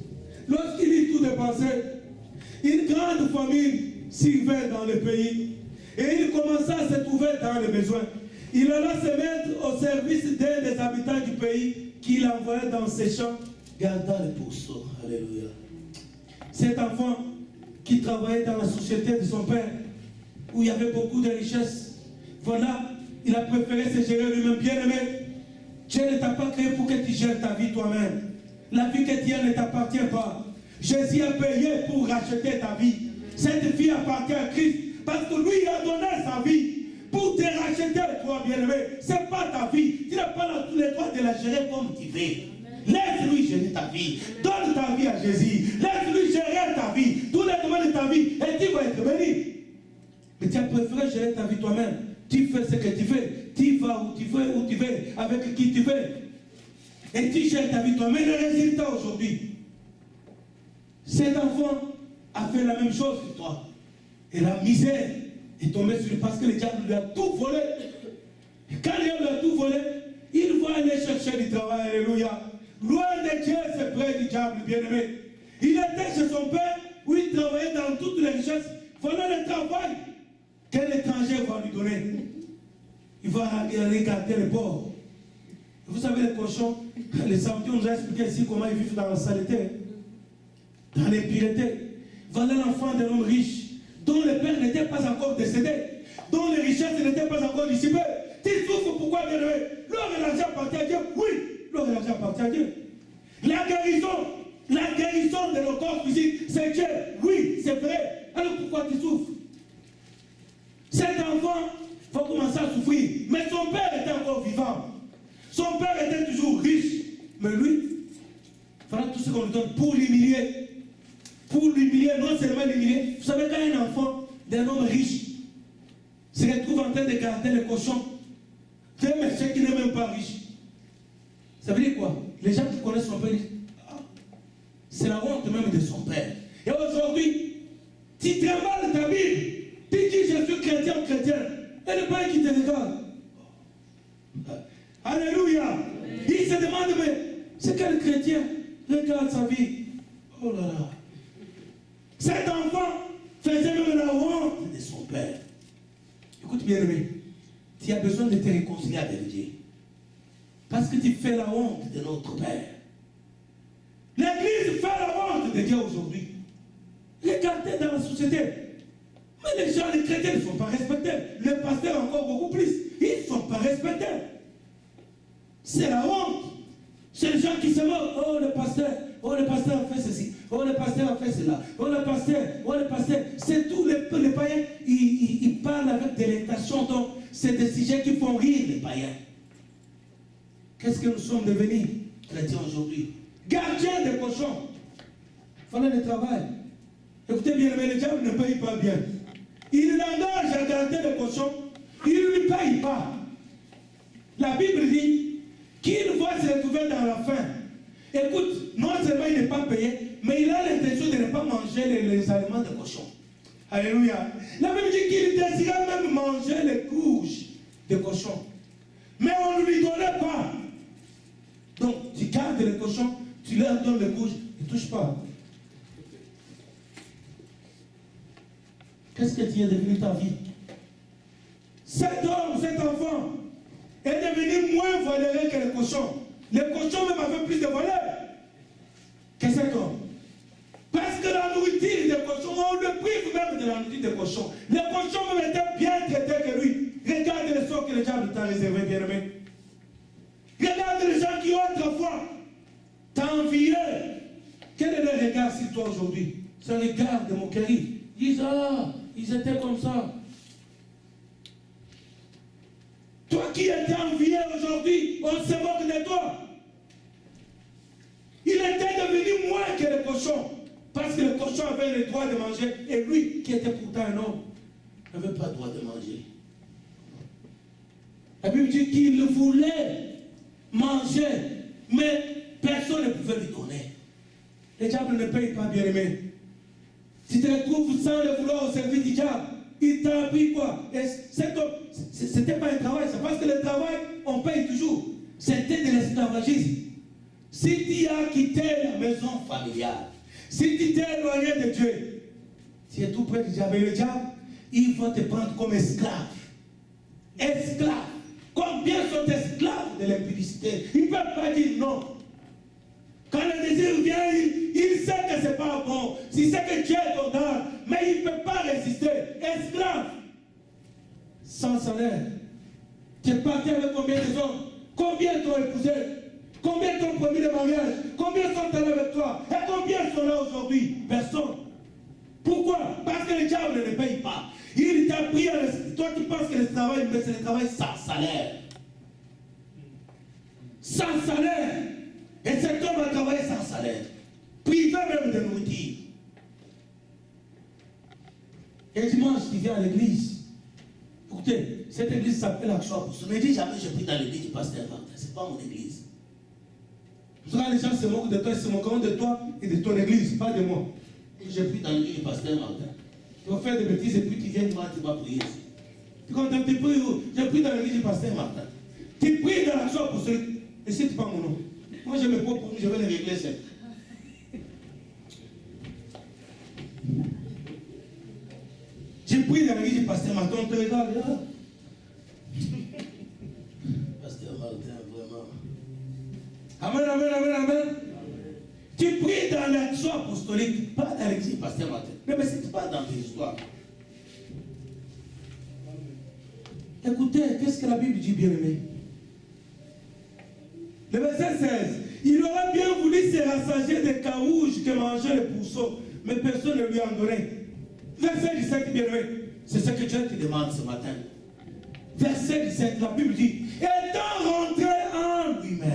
Lorsqu'il eut tout dépensé, une grande famine survint dans le pays et il commença à se trouver dans les besoins. Il alla se mettre au service d'un des habitants du pays qu'il envoyait dans ses champs, gardant les pourceaux. Alléluia. Cet enfant qui travaillait dans la société de son père, où il y avait beaucoup de richesses, voilà, il a préféré se gérer lui-même. Bien-aimé, Dieu ne t'a pas créé pour que tu gères ta vie toi-même. La vie que tu as ne t'appartient pas. Jésus a payé pour racheter ta vie. Cette vie appartient à Christ parce que lui a donné sa vie pour te racheter, toi, bien-aimé. Ce n'est pas ta vie. Tu n'as pas tous les droits de la gérer comme tu veux. Laisse-lui gérer ta vie. Donne ta vie à Jésus. Laisse-lui gérer ta vie. Tous les domaines de ta vie. Et tu vas être béni. Mais tu as préféré gérer ta vie toi-même. Tu fais ce que tu veux. Tu vas où tu veux, avec qui tu veux. Et tu gères ta vie toi-même. Mais le résultat aujourd'hui, cet enfant a fait la même chose que toi. Et la misère est tombée sur lui parce que le diable lui a tout volé. Et quand le diable lui a tout volé, il va aller chercher du travail. Alléluia. Loin de Dieu, c'est près du diable, bien-aimé. Il était chez son père où il travaillait dans toutes les richesses. Voilà le travail qu'un étranger va lui donner. Il va regarder les pauvres. Vous savez, les cochons, les samedis, on nous a expliqué ici comment ils vivent dans la saleté, dans l'impureté. Voilà l'enfant d'un homme riche, dont le père n'était pas encore décédé, dont les richesses n'étaient pas encore dissipées. Tu souffres, pourquoi bien aimé? L'or et l'argent appartient à Dieu. Oui, l'or et l'argent appartient à Dieu. La guérison de nos corps physiques, c'est Dieu. Oui, c'est vrai. Alors pourquoi tu souffres? Cet enfant va commencer à souffrir. Mais son père était encore vivant. Son père était toujours riche. Mais lui, il fallait tout ce qu'on lui donne pour l'humilier. Pour l'humilier, non seulement l'humilier. Vous savez, quand un enfant d'un homme riche se retrouve en train de garder le cochon, c'est un monsieur qui n'est même pas riche. Ça veut dire quoi? Les gens qui connaissent son père disent, ah, c'est la honte même de son père. Et aujourd'hui, tu trembles ta Bible, tu dis je suis chrétien ou chrétien, et le père qui te regarde. Alléluia. Il se demande, mais c'est quel chrétien? Regarde sa vie. Oh là là. Cet enfant faisait même la honte de son père. Écoute bien aimé, tu as besoin de te réconcilier avec Dieu. Parce que tu fais la honte de notre Père. L'Église fait la honte de Dieu aujourd'hui. Regardez dans la société. Mais les gens, les chrétiens ne sont pas respectés. Les pasteurs encore beaucoup plus. Ils ne sont pas respectés. C'est la honte. C'est les gens qui se moquent. Oh le pasteur a fait ceci. Oh le pasteur a fait cela. Oh le pasteur. C'est tout les païens. Ils parlent avec délectation. Donc c'est des sujets qui font rire les païens. Qu'est-ce que nous sommes devenus, chrétiens aujourd'hui? Gardiens des cochons. Il fallait le travail. Écoutez bien, mais le diable ne paye pas bien. Il l'engage à garder les cochons. Il ne lui paye pas. La Bible dit qu'il va se retrouver dans la faim. Écoute, non seulement il n'est pas payé, mais il a l'intention de ne pas manger les aliments des cochons. Alléluia. La Bible dit qu'il désirait même manger les couches des cochons. Mais on ne lui donnait pas. Donc, tu gardes les cochons, tu leur donnes les couches, ils ne touchent pas. Qu'est-ce que tu es devenu ta vie? Cet homme, cet enfant, est devenu moins valeureux que les cochons. Les cochons même avaient plus de valeur que cet homme. Parce que la nourriture des cochons, on le prive même de la nourriture des cochons. Les cochons même étaient bien traités que lui. Regarde le sort que le diable t'a réservé, bien-aimé. Regarde les gens qui autrefois t'enviaient. Quel est le regard sur toi aujourd'hui? C'est un regard de moquerie. Ils disent, ah, ils étaient comme ça. Toi qui étais envié aujourd'hui, on se moque de toi. Il était devenu moins que le cochon. Parce que le cochon avait le droit de manger. Et lui, qui était pourtant un homme, n'avait pas le droit de manger. La Bible dit qu'il voulait manger, mais personne ne pouvait lui donner. Le diable ne paye pas, bien-aimé. Si tu te retrouves sans le vouloir au service du diable, il t'a appris quoi? C'était pas un travail, c'est parce que le travail, on paye toujours. C'était de l'esclavagisme. Si tu as quitté la maison familiale, si tu t'es éloigné de Dieu, tu es tout près du diable. Et le diable, il va te prendre comme esclave. Esclave. Combien sont esclaves de l'impudicité? Ils ne peuvent pas dire non. Quand le désir vient, il sait que ce n'est pas bon. Il sait que Dieu est condamné, mais il ne peut pas résister. Esclave. Sans salaire. Tu es parti avec combien de hommes? Combien t'ont épousé? Combien t'ont promis de mariage? Combien sont allés avec toi? Et combien sont là aujourd'hui? Personne. Pourquoi? Parce que le diable ne paye pas. Il t'a pris, toi tu penses que le travail, mais c'est le travail sans salaire. Sans salaire. Et cet homme a travaillé sans salaire. Privé même de nourriture. Et dimanche, tu viens à l'église. Écoutez, cette église s'appelle Action Apostolique. Ne dis jamais je prie dans l'église du pasteur Martin. Ce n'est pas mon église. Souvent les gens se moquent de toi, ils se moqueront de toi et de ton église, pas de moi. Je prie dans l'église du pasteur Martin. Tu vas faire des bêtises et puis tu viens devant, tu vas prier. Tu comprends, tu pries où? Je prie dans l'église du pasteur Martin. Tu pries dans l'Action Apostolique. Et si tu pas mon nom. Moi je me prends pour nous, je vais les régler ça. Je prie dans l'église du pasteur Martin, on te regarde là. Pasteur Martin, vraiment. Amen. à l'église, pasteur Martin. Ne me cite pas dans tes histoires. Écoutez, qu'est-ce que la Bible dit, bien-aimé? Le verset 16. Il aurait bien voulu se rassasier des carouges que mangeaient les pourceaux, mais personne ne lui en donnait. Verset 17, bien-aimé. C'est ce que Dieu te demande ce matin. Verset 17, la Bible dit, étant rentré en lui-même.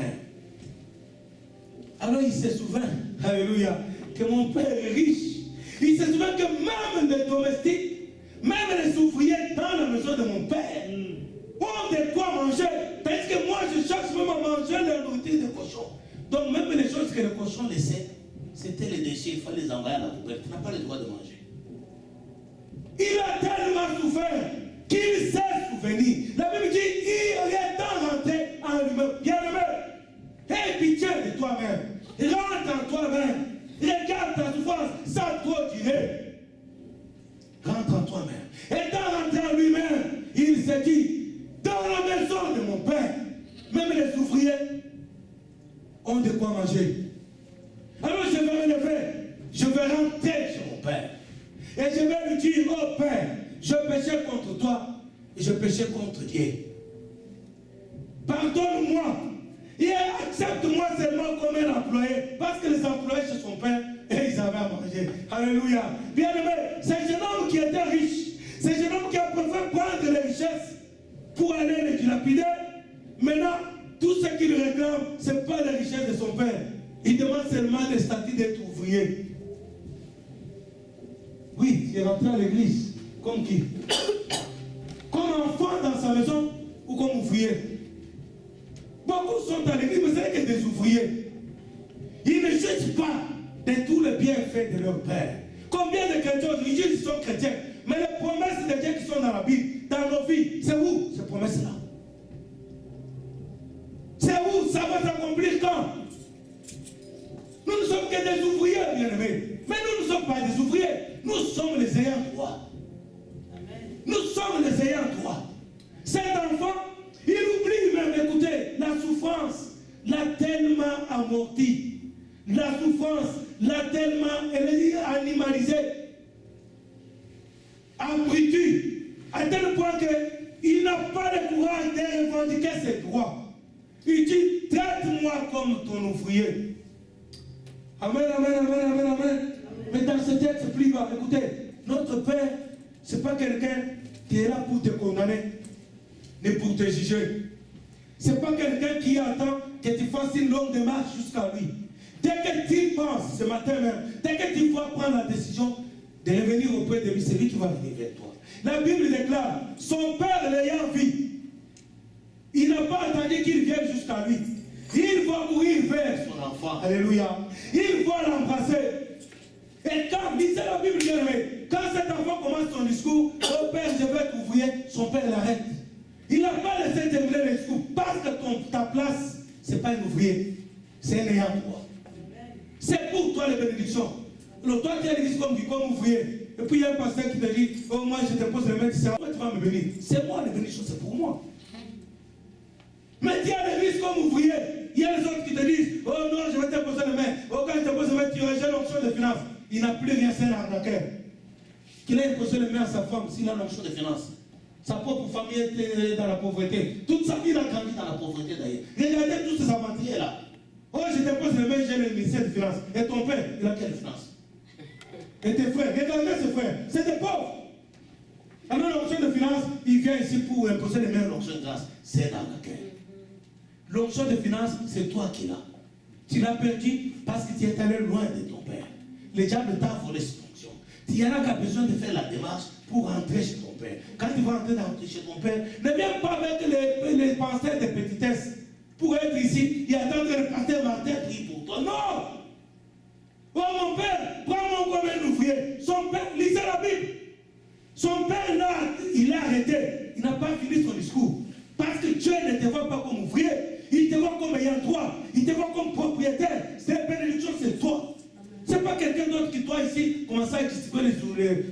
Alors il se souvient, alléluia, que mon père est riche. Il se souvient que même les domestiques, même les ouvriers dans la maison de mon père, ont de quoi manger. Tandis que moi, je cherche même à manger la nourriture des cochons. Donc même les choses que les cochons laissaient, c'était les déchets, il fallait les envoyer à la poubelle. Tu n'as pas le droit de manger. Il a tellement souffert qu'il s'est souvenu. La Bible dit, il est rentré en lui-même. Bien-aimé, aie pitié de toi-même. Rentre en toi-même. Regarde ta souffrance, ça doit durer. Rentre en toi-même. Étant rentré en lui-même, il s'est dit, dans la maison de mon père, même les ouvriers ont de quoi manger. Alors je vais me lever, je vais rentrer chez mon père. Et je vais lui dire, oh Père, je péchais contre toi et je péchais contre Dieu. Pardonne-moi et accepte-moi seulement comme un employé, parce que les employés chez son père, et ils avaient à manger. Alléluia. Bien-aimé, c'est jeune homme qui était riche, c'est jeune homme qui a préféré prendre les richesses pour aller les dilapider. Maintenant, tout ce qu'il réclame, ce n'est pas les richesses de son père. Il demande seulement le statut d'être ouvrier. Oui, il est rentré à l'église. Comme qui? Comme enfant dans sa maison ou comme ouvrier? Beaucoup sont à l'église, mais ce n'est que des ouvriers. Ils ne jouissent pas de tous les bienfaits de leur père. Combien de chrétiens aujourd'hui ils sont chrétiens, mais les promesses de Dieu qui sont dans la Bible, dans nos vies, c'est où ces promesses-là? C'est où ça va s'accomplir quand? Nous ne sommes que des ouvriers, bien-aimés. Mais nous ne sommes pas des ouvriers. Nous sommes les ayants droit. Nous sommes les ayants droit. Cet enfant, il oublie même, écoutez, la souffrance l'a tellement amorti. La souffrance l'a tellement animalisé, abruti, à tel point qu'il n'a pas le courage de revendiquer ses droits. Il dit, traite-moi comme ton ouvrier. Amen, amen, amen, amen, amen. Mais dans ce texte plus bas, écoutez, notre Père, ce n'est pas quelqu'un qui est là pour te condamner, ni pour te juger. Ce n'est pas quelqu'un qui attend que tu fasses une longue démarche jusqu'à lui. Dès que tu penses, ce matin même, dès que tu vas prendre la décision de revenir auprès de lui, c'est lui qui va venir vers toi. La Bible déclare, son Père l'ayant vu, il n'a pas attendu qu'il vienne jusqu'à lui. Il va courir vers son enfant. Alléluia. Il va l'embrasser. Et quand, lisez la Bible, quand cet enfant commence son discours, oh Père, je vais t'ouvrir, son père l'arrête. Il n'a pas laissé terminer le discours, parce que ta place, ce n'est pas un ouvrier, c'est un ayant droit. C'est pour toi les bénédictions. Alors toi, tu as l'église comme ouvrier. Et puis il y a un pasteur qui te dit, oh moi je te pose les mains, c'est moi tu vas me bénir. C'est moi les bénédictions, c'est pour moi. Mais tu as l'église comme ouvrier. Il y a les autres qui te disent, oh non, je vais te poser les mains. Oh quand je te pose les mains, tu rejettes l'onction de finances. Il n'a plus rien, c'est un arnaqueur. Qu'il ait posé les mains à sa femme s'il a l'onction de finances. Sa propre famille était dans la pauvreté. Toute sa vie, il a grandi dans la pauvreté d'ailleurs. Regardez tous ces aventuriers là. Oh, je te pose les mains, j'ai le ministère de finances. Et ton père, il a quelle finance? Et tes frères, regardez ses frères, c'est des pauvres. Alors l'onction de finances, il vient ici pour imposer les mains à l'onction de grâce. C'est dans laquelle. L'onction de finances, c'est toi qui l'as. Tu l'as perdu parce que tu es allé loin de ton père. Le diable t'a volé cette onction. Tu en as qu'à besoin de faire la démarche pour rentrer chez ton père. Quand tu vas rentrer chez ton père, ne viens pas avec les pensées de petitesse. Pour être ici et attendre que le pasteur Martin prie pour toi. Non! Oh mon père, prends-moi comme un ouvrier. Son père, lisez la Bible. Son père là, il a arrêté. Il n'a pas fini son discours. Parce que Dieu ne te voit pas comme ouvrier. Il te voit comme ayant droit. Il te voit comme propriétaire. C'est bénédiction, c'est toi. Ce n'est pas quelqu'un d'autre qui, toi ici, commence à distribuer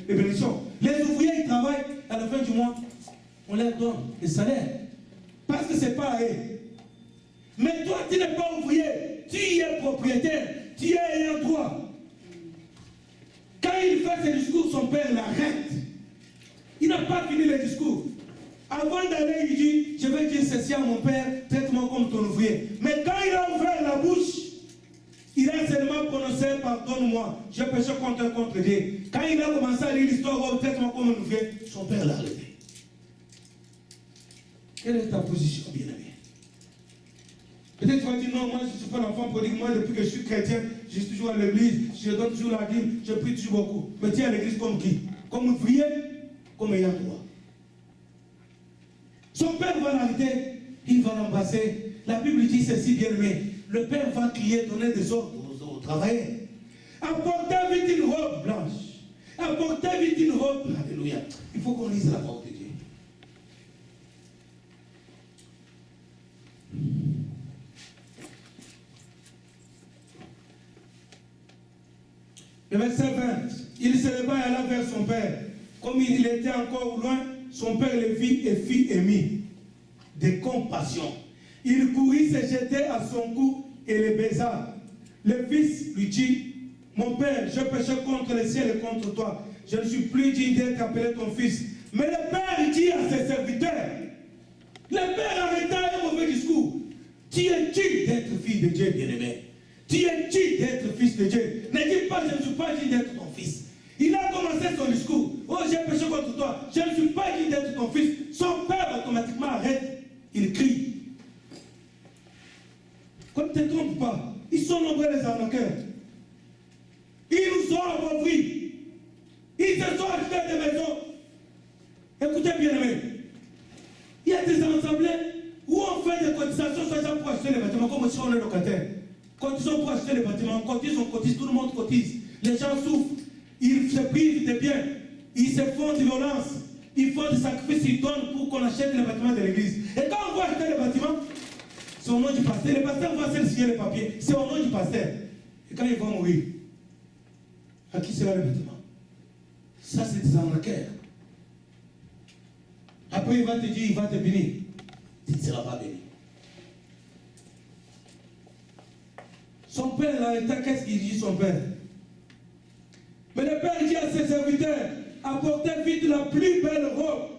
les bénédictions. Les ouvriers, ils travaillent à la fin du mois. On leur donne le salaire. Parce que ce n'est pas à eux. Mais toi, tu n'es pas ouvrier, tu es propriétaire, tu es ayant droit. il fait ses discours, son père l'arrête. Il n'a pas fini le discours. Avant d'aller, il dit, je vais dire ceci à mon père, traite-moi comme ton ouvrier. Mais quand il a ouvert la bouche, il a seulement prononcé, pardonne-moi, j'ai péché contre Dieu. Quand il a commencé à lire l'histoire, oh, traite-moi comme un ouvrier, son père l'a arrêté. Quelle est ta position, bien-aimé? Peut-être tu vas dire, non, moi je ne suis pas l'enfant prodigue, moi depuis que je suis chrétien, je suis toujours à l'église, je donne toujours la dîme, je prie toujours beaucoup. Mais tu es à l'église comme qui? Comme ouvrier, comme ayant droit. Son père va l'arrêter, il va l'embrasser. La Bible dit ceci, bien-aimé. Le père va crier, donner des ordres aux travailleurs. Apportez vite une robe blanche. Apportez vite une robe. Alléluia. Il faut qu'on lise la parole de Dieu. Le verset 20. Il se leva et alla vers son père. Comme il était encore loin, son père le vit et fit émis de compassion. Il courut se jeter à son cou et le baisa. Le fils lui dit, mon père, je péché contre le ciel et contre toi. Je ne suis plus digne d'être appelé ton fils. Mais le père dit à ses serviteurs, le père arrêta un mauvais discours. Tu es digne d'être fils de Dieu, bien-aimé. Tu es digne d'être fils de Dieu. Ne dis pas, je ne suis pas digne d'être ton fils. Il a commencé son discours. Oh, j'ai péché contre toi. Je ne suis pas digne d'être ton fils. Son père automatiquement arrête. Il crie. Comme ne te trompe pas, ils sont nombreux les arnaqueurs. Ils nous ont appauvris. Ils se sont achetés des maisons. Écoutez bien, aimé. Il y a des assemblées où on fait des cotisations seulement pour acheter les bâtiments, comme si on est locataire. Cotisons pour acheter les bâtiments, on cotise, tout le monde cotise. Les gens souffrent, ils se privent de biens, ils se font de violence, ils font des sacrifices, ils donnent pour qu'on achète les bâtiments de l'église. Et quand on va acheter les bâtiments, c'est au nom du pasteur. Le pasteur va seul signer les papiers, c'est au nom du pasteur. Et quand il va mourir, à qui sera le bâtiment? Ça, c'est des arnaqueurs. Après, il va te dire, il va te bénir. Tu ne seras pas béni. Son père, là, qu'est-ce qu'il dit, son père? Mais le père dit à ses serviteurs, apportez vite la plus belle robe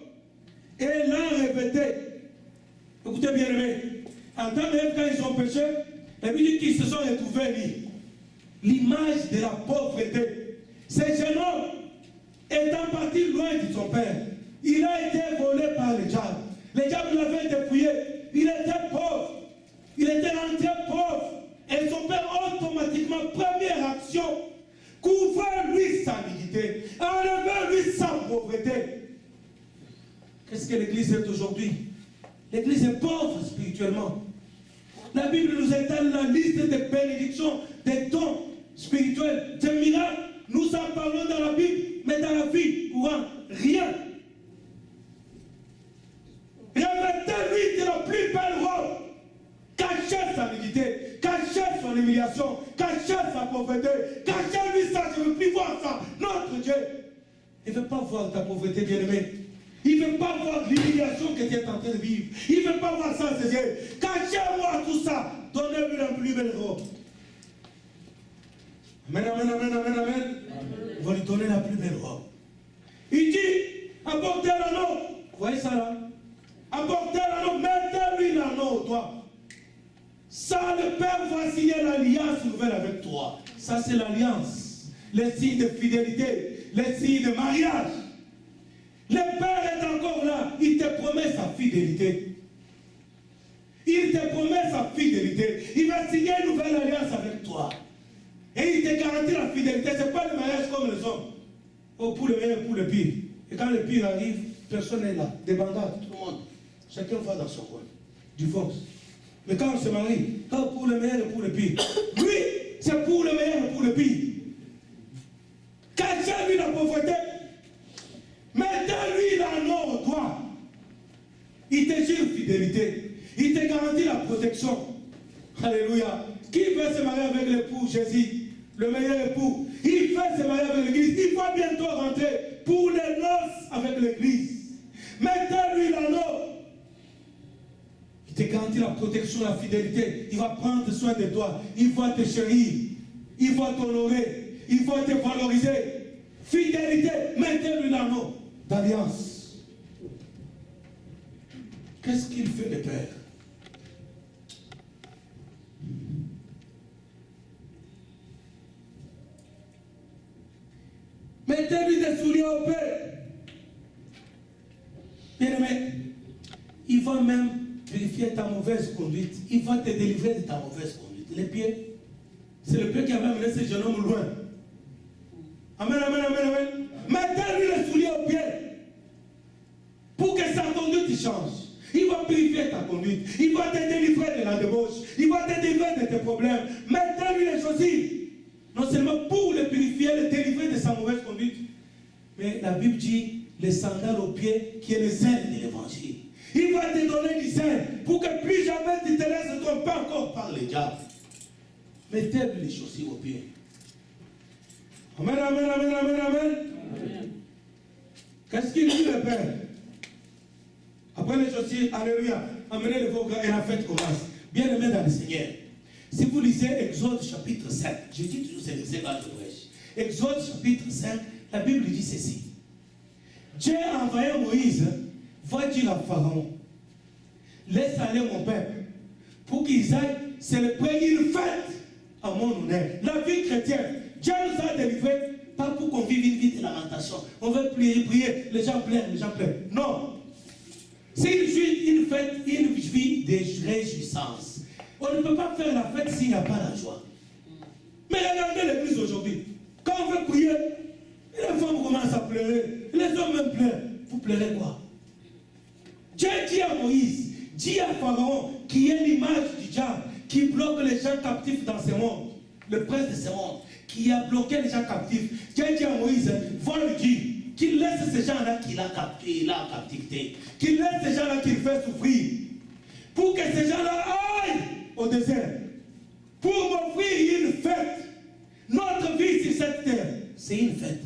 et l'en revêtez. Écoutez bien, aimé. En temps même, quand ils ont péché, la Bible dit qu'ils se sont retrouvés l'image de la pauvreté. Ce jeune homme, étant parti loin de son père, il a été volé par le diable. Le diable l'avait dépouillé. Il était pauvre. Il était rentré pauvre. Et son père, automatiquement, première action, couvre-lui sa dignité, enlevez-lui sa pauvreté. Qu'est-ce que l'Église est aujourd'hui? L'Église est pauvre spirituellement. La Bible nous étale la liste des bénédictions, des dons spirituels, des miracles. Nous en parlons dans la Bible, mais dans la vie courante, rien. Revêtez-lui de la plus belle robe. Cachez sa dignité, cachez son humiliation, cachez sa pauvreté, cachez-lui ça, je ne veux plus voir ça. Notre Dieu, il ne veut pas voir ta pauvreté, bien-aimé. Il ne veut pas voir l'humiliation que tu es en train de vivre. Il ne veut pas voir ça, ses yeux. Cachez-moi tout ça, donnez-lui la plus belle robe. Amen, amen, amen, amen, amen. On va lui donner la plus belle robe. Il dit, apportez l'anneau. Vous voyez ça là? Apportez l'anneau, mettez-lui l'anneau au doigt. Ça, le Père va signer l'alliance nouvelle avec toi. Ça, c'est l'alliance. Le signe de fidélité. Le signe de mariage. Le Père est encore là. Il te promet sa fidélité. Il te promet sa fidélité. Il va signer une nouvelle alliance avec toi. Et il te garantit la fidélité. Ce n'est pas le mariage comme les hommes. Oh, pour le meilleur et pour le pire. Et quand le pire arrive, personne n'est là. Des bandades, tout le monde. Chacun va dans son coin. Divorce. Mais quand on se marie, quand pour le meilleur et pour le pire, lui, c'est pour le meilleur et pour le pire. Cachez-lui la pauvreté, mettez-lui l'anneau au doigt. Il te jure fidélité, il te garantit la protection. Alléluia. Qui veut se marier avec l'époux Jésus, le meilleur époux? Il veut se marier avec l'église. Il va bientôt rentrer pour les noces avec l'église. Mettez-lui l'anneau. Il te garantit la protection, la fidélité. Il va prendre soin de toi. Il va te chérir. Il va t'honorer. Il va te valoriser. Fils fidélité, mettez-lui l'anneau d'alliance. Qu'est-ce qu'il fait le Père? Mettez-lui des souliers au Père. Bien-aimé, il va même purifier ta mauvaise conduite. Il va te délivrer de ta mauvaise conduite. Les pieds, c'est le Père qui avait amené ce jeune homme loin. Amen, amen, amen, amen. Mettez-lui les souliers aux pieds pour que sa conduite change. Il va purifier ta conduite. Il va te délivrer de la débauche. Il va te délivrer de tes problèmes. Mettez-lui les chaussures. Non seulement pour le purifier, le délivrer de sa mauvaise conduite, mais la Bible dit les sandales aux pieds qui est le zèle de l'évangile. Il va te donner du zèle pour que plus jamais tu te laisses tromper encore par les diables. Mettez-lui les chaussures aux pieds. Amen, amen, amen, amen, amen. Qu'est-ce qu'il dit le Père? Après les chaussures, alléluia, amenez le vos gars et la fête commence. Bien-aimé dans le Seigneur, si vous lisez Exode chapitre 5, je dis toujours c'est les ébats de brèche. Exode chapitre 5, la Bible dit ceci. Dieu a envoyé Moïse, va dire à Pharaon, laisse aller mon peuple, pour qu'ils aillent célébrer une fête à mon honneur. La vie chrétienne, Dieu nous a délivrés, pas pour qu'on vive une vie de lamentation. On veut prier, les gens pleurent, les gens pleurent. Non. C'est une fête, une vie de réjouissance. On ne peut pas faire la fête s'il n'y a pas la joie. Mais regardez l'église aujourd'hui. Quand on veut prier, les femmes commencent à pleurer. Les hommes même pleurent. Vous pleurez quoi? Dieu dit à Moïse, dit à Pharaon, qui est l'image du diable, qui bloque les gens captifs dans ce monde, le prince de ce monde, qui a bloqué les gens captifs. Dieu dit à Moïse, va lui dire, qu'il laisse ces gens-là qu'il a capté, il a en captivité, qu'il laisse ces gens-là qu'il fait souffrir, pour que ces gens-là aillent au désert, pour m'offrir une fête. Notre vie sur cette terre, c'est une fête.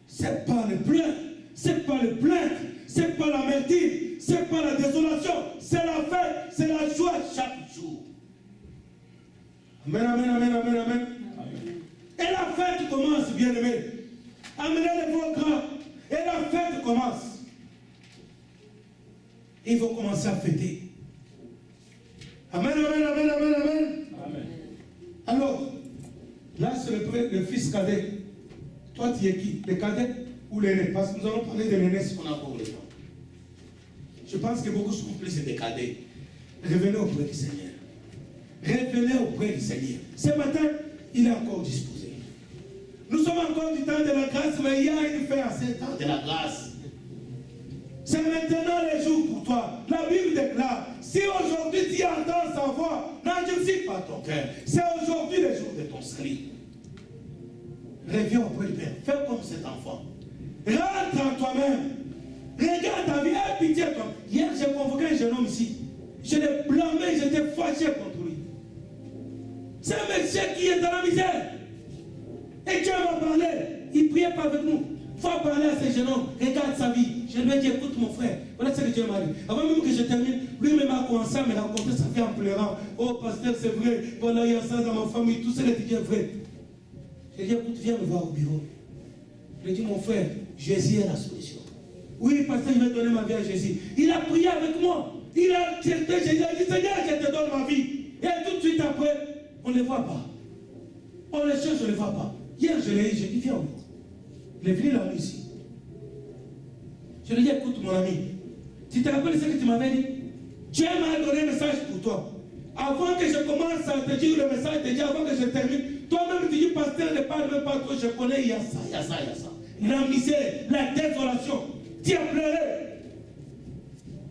C'est pas le pleurs, c'est pas le plainte, c'est pas l'amertume, c'est pas la désolation, c'est la fête, c'est la joie chaque jour. Amen, amen, amen, amen, amen. Et la fête commence, bien-aimés. Amenez les vôtres et la fête commence. Ils vont commencer à fêter. Amen, amen, amen, amen, amen. Amen. Alors, là c'est le fils cadet. Toi tu es qui? Le cadet ou l'aîné? Parce que nous allons parler de l'aîné si on a encore le temps. Je pense que beaucoup sont plus des cadets. Revenez auprès du Seigneur. Revenez auprès du Seigneur. Ce matin, il est encore disposé. Nous sommes encore du temps de la grâce, mais il y a une fin à ce temps de la grâce. C'est maintenant les jours pour toi. La Bible déclare, si aujourd'hui tu entends sa voix, n'endurcis pas ton cœur. C'est aujourd'hui le jour de ton salut. Reviens auprès du Père. Fais comme cet enfant. Rentre en toi-même. Regarde ta vie. Aie pitié toi. Hier, j'ai convoqué un jeune homme ici. Je l'ai blâmé, j'étais fâché contre lui. C'est un monsieur qui est dans la misère. Et Dieu m'a parlé. Il ne priait pas avec nous. Il faut parler à ce jeune homme. Regarde sa vie. Je lui ai dit, écoute mon frère. Voilà ce que Dieu m'a dit. Avant même que je termine, lui-même a commencé à me raconter sa vie en pleurant. Oh pasteur, c'est vrai. Voilà, il y a ça dans ma famille. Tout ça, il est vrai. J'ai dit, écoute, viens me voir au bureau. Je lui ai dit, mon frère, Jésus est la solution. Oui, pasteur, je vais donner ma vie à Jésus. Il a prié avec moi. Il a accepté Jésus. Il a dit, Seigneur, je te donne ma vie. Et tout de suite après, on ne les voit pas. On les cherche, on ne les voit pas. Hier, je l'ai dit, j'ai dit, viens au bureau. Il est venu là ici. Je lui ai dit, écoute mon ami, tu te rappelles ce que tu m'avais dit? Dieu m'a donné un message pour toi. Avant que je commence à te dire le message de Dieu, avant que je termine, toi-même tu dis, pasteur, ne parle même pas trop, je connais, il y a ça, il y a ça, il y a ça. La misère, la désolation. Tu as pleuré.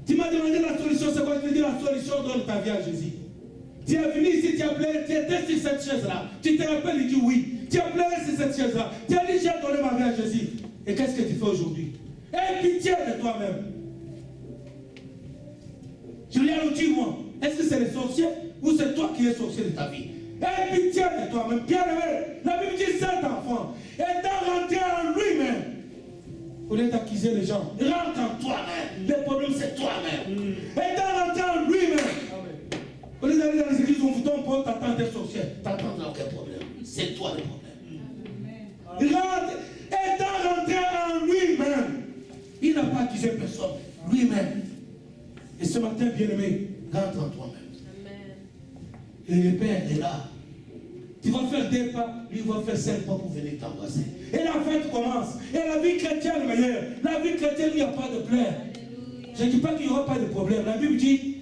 Tu m'as demandé la solution, c'est quoi? Je te dis la solution, donne ta vie à Jésus. Tu es venu ici, tu as pleuré, tu étais sur cette chaise-là. Tu te rappelles, il dit oui. Tu as pleuré sur cette chaise-là. Tu as dit, j'ai donné ma vie à Jésus. Et qu'est-ce que tu fais aujourd'hui? Aie pitié de toi-même. Je lui ai dit, moi, est-ce que c'est les sorciers ou c'est toi qui es sorcier de ta vie? Aie pitié de toi-même. Bien aimé, la Bible dit cet enfant étant rentré en lui-même. Au lieu d'accuser les gens, rentre en toi-même. Le problème, c'est toi-même. Étant rentré en lui-même. Au lieu d'aller dans les églises, on vous donne pour t'attendre des sorciers. T'attends aucun problème. C'est toi le problème. Rentre, étant rentré lui-même. Et ce matin, bien-aimé, rentre en toi-même. Et le Père est là. Tu vas faire des pas, lui va faire 5 pas pour venir t'embrasser. Et la fête commence. Et la vie chrétienne est meilleure. La vie chrétienne, il n'y a pas de pleurs. Je ne dis pas qu'il n'y aura pas de problème. La Bible dit,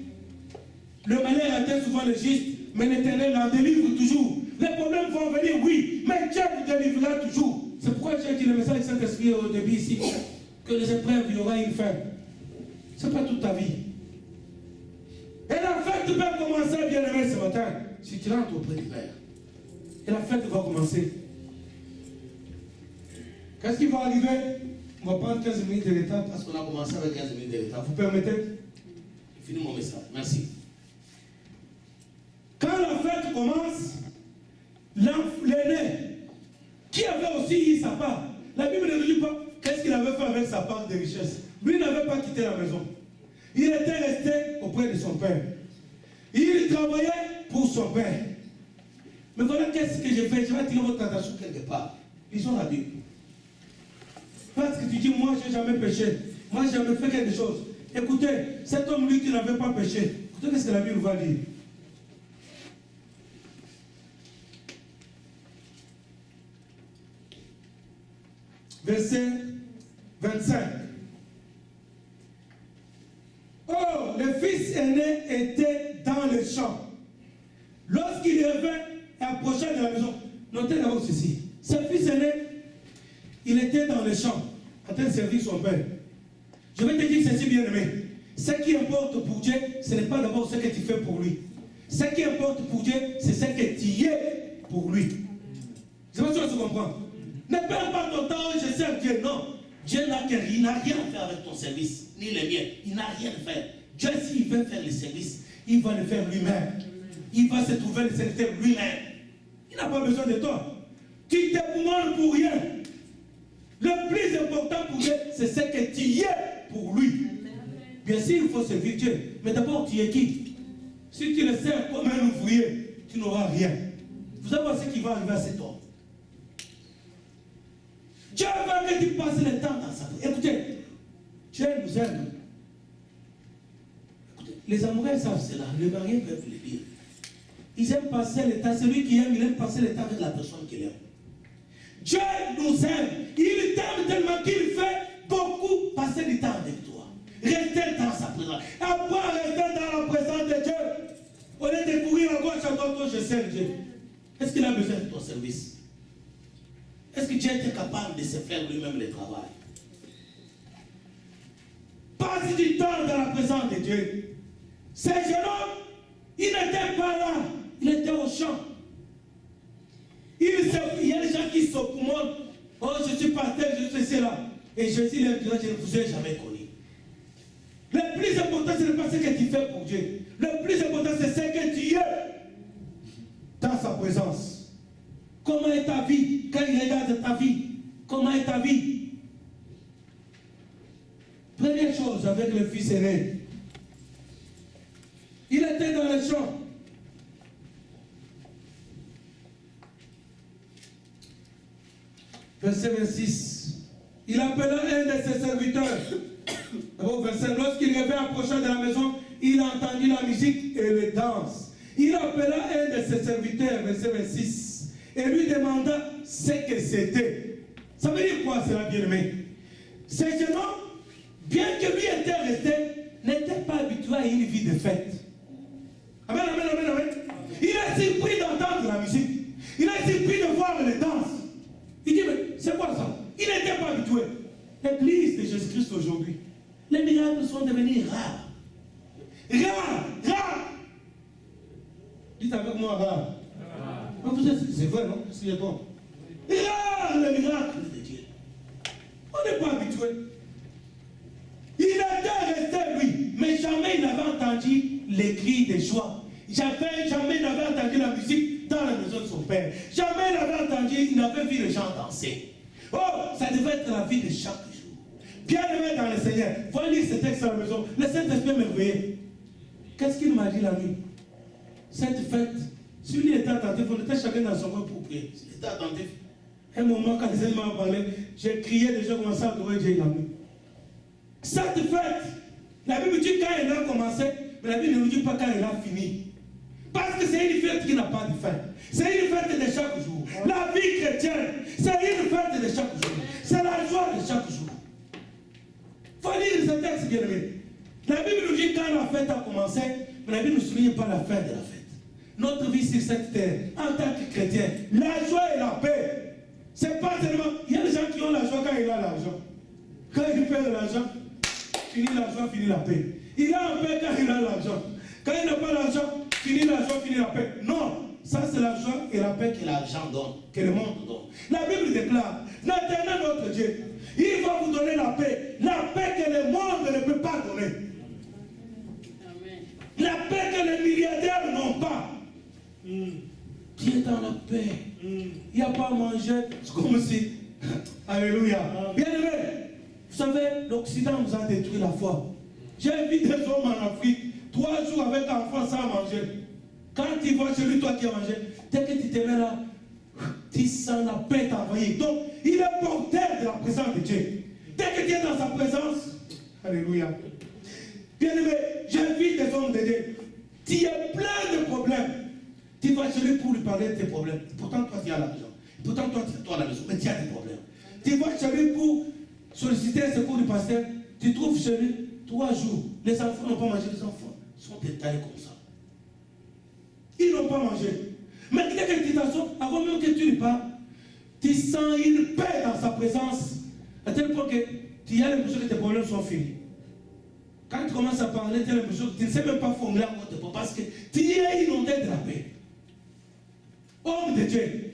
le malheur atteint souvent le juste, mais l'Éternel en délivre toujours. Les problèmes vont venir, oui, mais Dieu nous délivrera toujours. C'est pourquoi j'ai dit le message du Saint-Esprit au début ici, que les épreuves, il y aura une fin. Ce n'est pas toute ta vie. Et la fête peut commencer, bien aimé, ce matin, si tu rentres auprès du Père. Et la fête va commencer. Qu'est-ce qui va arriver? On va prendre 15 minutes de retard parce qu'on a commencé avec 15 minutes de retard. Vous permettez? Je finis mon message. Merci. Quand la fête commence, l'aîné, qui avait aussi eu sa part, la Bible ne dit pas qu'est-ce qu'il avait fait avec sa part de richesse. Lui n'avait pas quitté la maison. Il était resté auprès de son père. Il travaillait pour son père. Mais voilà qu'est-ce que j'ai fait. Je vais attirer votre attention quelque part. Lisons la Bible. Parce que tu dis, moi, je n'ai jamais péché. Moi, j'ai jamais fait quelque chose. Écoutez, cet homme, lui, qui n'avait pas péché. Écoutez ce que la Bible va dire. Verset 25. Oh, le fils aîné était dans le champ. Lorsqu'il revint et approcha de la maison, notez d'abord ceci. Ce fils aîné, il était dans le champ, en train de servir son père. Je vais te dire ceci, bien-aimé. Ce qui importe pour Dieu, ce n'est pas d'abord ce que tu fais pour lui. Ce qui importe pour Dieu, c'est ce que tu es pour lui. Je ne sais pas si tu comprends. Ne perds pas ton temps, je sers Dieu. Non. Dieu n'a rien à faire avec ton service, ni le mien. Il n'a rien à faire. Dieu, s'il veut faire le service, il va le faire lui-même. Il va se trouver le serviteur lui-même. Il n'a pas besoin de toi. Tu te demandes pour rien. Le plus important pour Dieu, c'est ce que tu es pour lui. Bien sûr, il faut servir Dieu. Mais d'abord, tu es qui? Si tu le sers comme un ouvrier, tu n'auras rien. Vous savez ce qui va arriver à cet homme? Dieu veut que tu passes le temps dans sa vie. Écoutez, Dieu nous aime. Écoutez, les amoureux savent cela. Les mariés peuvent le dire. Ils aiment passer le temps. Celui qui aime, il aime passer le temps avec la personne qu'il aime. Dieu nous aime. Il t'aime tellement qu'il fait beaucoup passer du temps avec toi. Rester dans sa présence. Après rester dans la présence de Dieu. Au lieu de courir à gauche à droite, je sers Dieu. Est-ce qu'il a besoin de ton service? Est-ce que Dieu était capable de se faire lui-même le travail? Passe du temps dans la présence de Dieu. Ce jeune homme, il n'était pas là. Il était au champ. Il y a des gens qui s'occupent. Oh, je suis pasteur, je suis là. Et Jésus leur dira, je ne vous ai jamais connu. Le plus important, ce n'est pas ce que tu fais pour Dieu. Le plus important, c'est ce que tu es dans sa présence. Comment est ta vie? Quand il regarde ta vie, comment est ta vie? Première chose avec le fils aîné. Il était dans le champ. Verset 26. Il appela un de ses serviteurs. Lorsqu'il revint approchant de la maison, il entendit la musique et les danses. Il appela un de ses serviteurs, verset 26. Et lui demanda ce que c'était. Ça veut dire quoi cela, bien-aimé? Ce jeune homme, bien que lui était resté, n'était pas habitué à une vie de fête. Amen, amen, amen, amen. Il est surpris d'entendre la musique. Il est surpris de voir les danses. Il dit, mais c'est quoi ça? Il n'était pas habitué. L'église de Jésus-Christ aujourd'hui, les miracles sont devenus rares. Rares. Dites avec moi rare. C'est vrai, non? C'est bon. Rare le miracle de Dieu. On n'est pas habitué. Il était resté, lui, mais jamais il n'avait entendu les cris de joie. Jamais il n'avait entendu la musique dans la maison de son père. Jamais il n'avait entendu, il n'avait vu les gens danser. Oh, ça devait être la vie de chaque jour. Bien-aimé dans le Seigneur, voyez ce texte à la maison. Le Saint-Esprit m'a réveillé. Qu'est-ce qu'il m'a dit la nuit? Cette fête, si lui était attentif, on était chacun dans son coin pour prier. S'il était attentif, un moment, quand les ennemis m'ont parlé, j'ai crié, les gens commençaient à adorer Dieu la nuit. Cette fête, La Bible dit quand elle a commencé, mais la Bible ne nous dit pas quand elle a fini. Parce que c'est une fête qui n'a pas de fin. C'est une fête de chaque jour. La vie chrétienne, c'est une fête de chaque jour. C'est la joie de chaque jour. Il faut lire ce texte, bien aimé. La Bible nous dit quand la fête a commencé, mais la Bible ne souligne pas la fin de la fête. Notre vie sur cette terre, en tant que chrétien, la joie et la paix, c'est pas seulement. Il y a des gens qui ont la joie quand il a l'argent. Quand il perd de l'argent, finit la joie, finit la paix. Il a en paix quand il a l'argent. Quand il n'a pas l'argent, finit la joie, finit la paix. Non, ça c'est la joie et la paix que l'argent donne, que le monde donne. La Bible déclare, l'Éternel notre Dieu, il va vous donner la paix que le monde ne peut pas donner. Amen. La paix que les milliardaires n'ont pas. Qui est dans la paix. Il n'y a pas à manger, c'est comme si. Alléluia. Bien aimé, vous savez, l'Occident nous a détruit la foi. J'ai vu des hommes en Afrique, 3 jours avec un enfant sans manger. Quand tu vois celui toi qui a mangé, dès que tu te mets là, tu sens la paix t'envahir. Donc, il est porteur de la présence de Dieu. Dès que tu es dans sa présence, alléluia. Bien aimé, j'ai vu des hommes de Dieu. Tu as plein de problèmes. Tu vas chez lui pour lui parler de tes problèmes. Pourtant, toi, tu as l'argent. Pourtant, toi, tu es à la maison, mais tu as des problèmes. Tu vas chez lui pour solliciter un secours du pasteur. Tu trouves chez lui 3 jours. Les enfants n'ont pas mangé. Les enfants sont détaillés comme ça. Ils n'ont pas mangé. Mais dès que tu t'assois, avant même que tu lui parles, tu sens une paix dans sa présence. À tel point que tu as l'impression que tes problèmes sont finis. Quand tu commences à parler, tu as l'impression que tu ne sais même pas formuler encore tes problèmes parce que tu es inondé de la paix. Homme de Dieu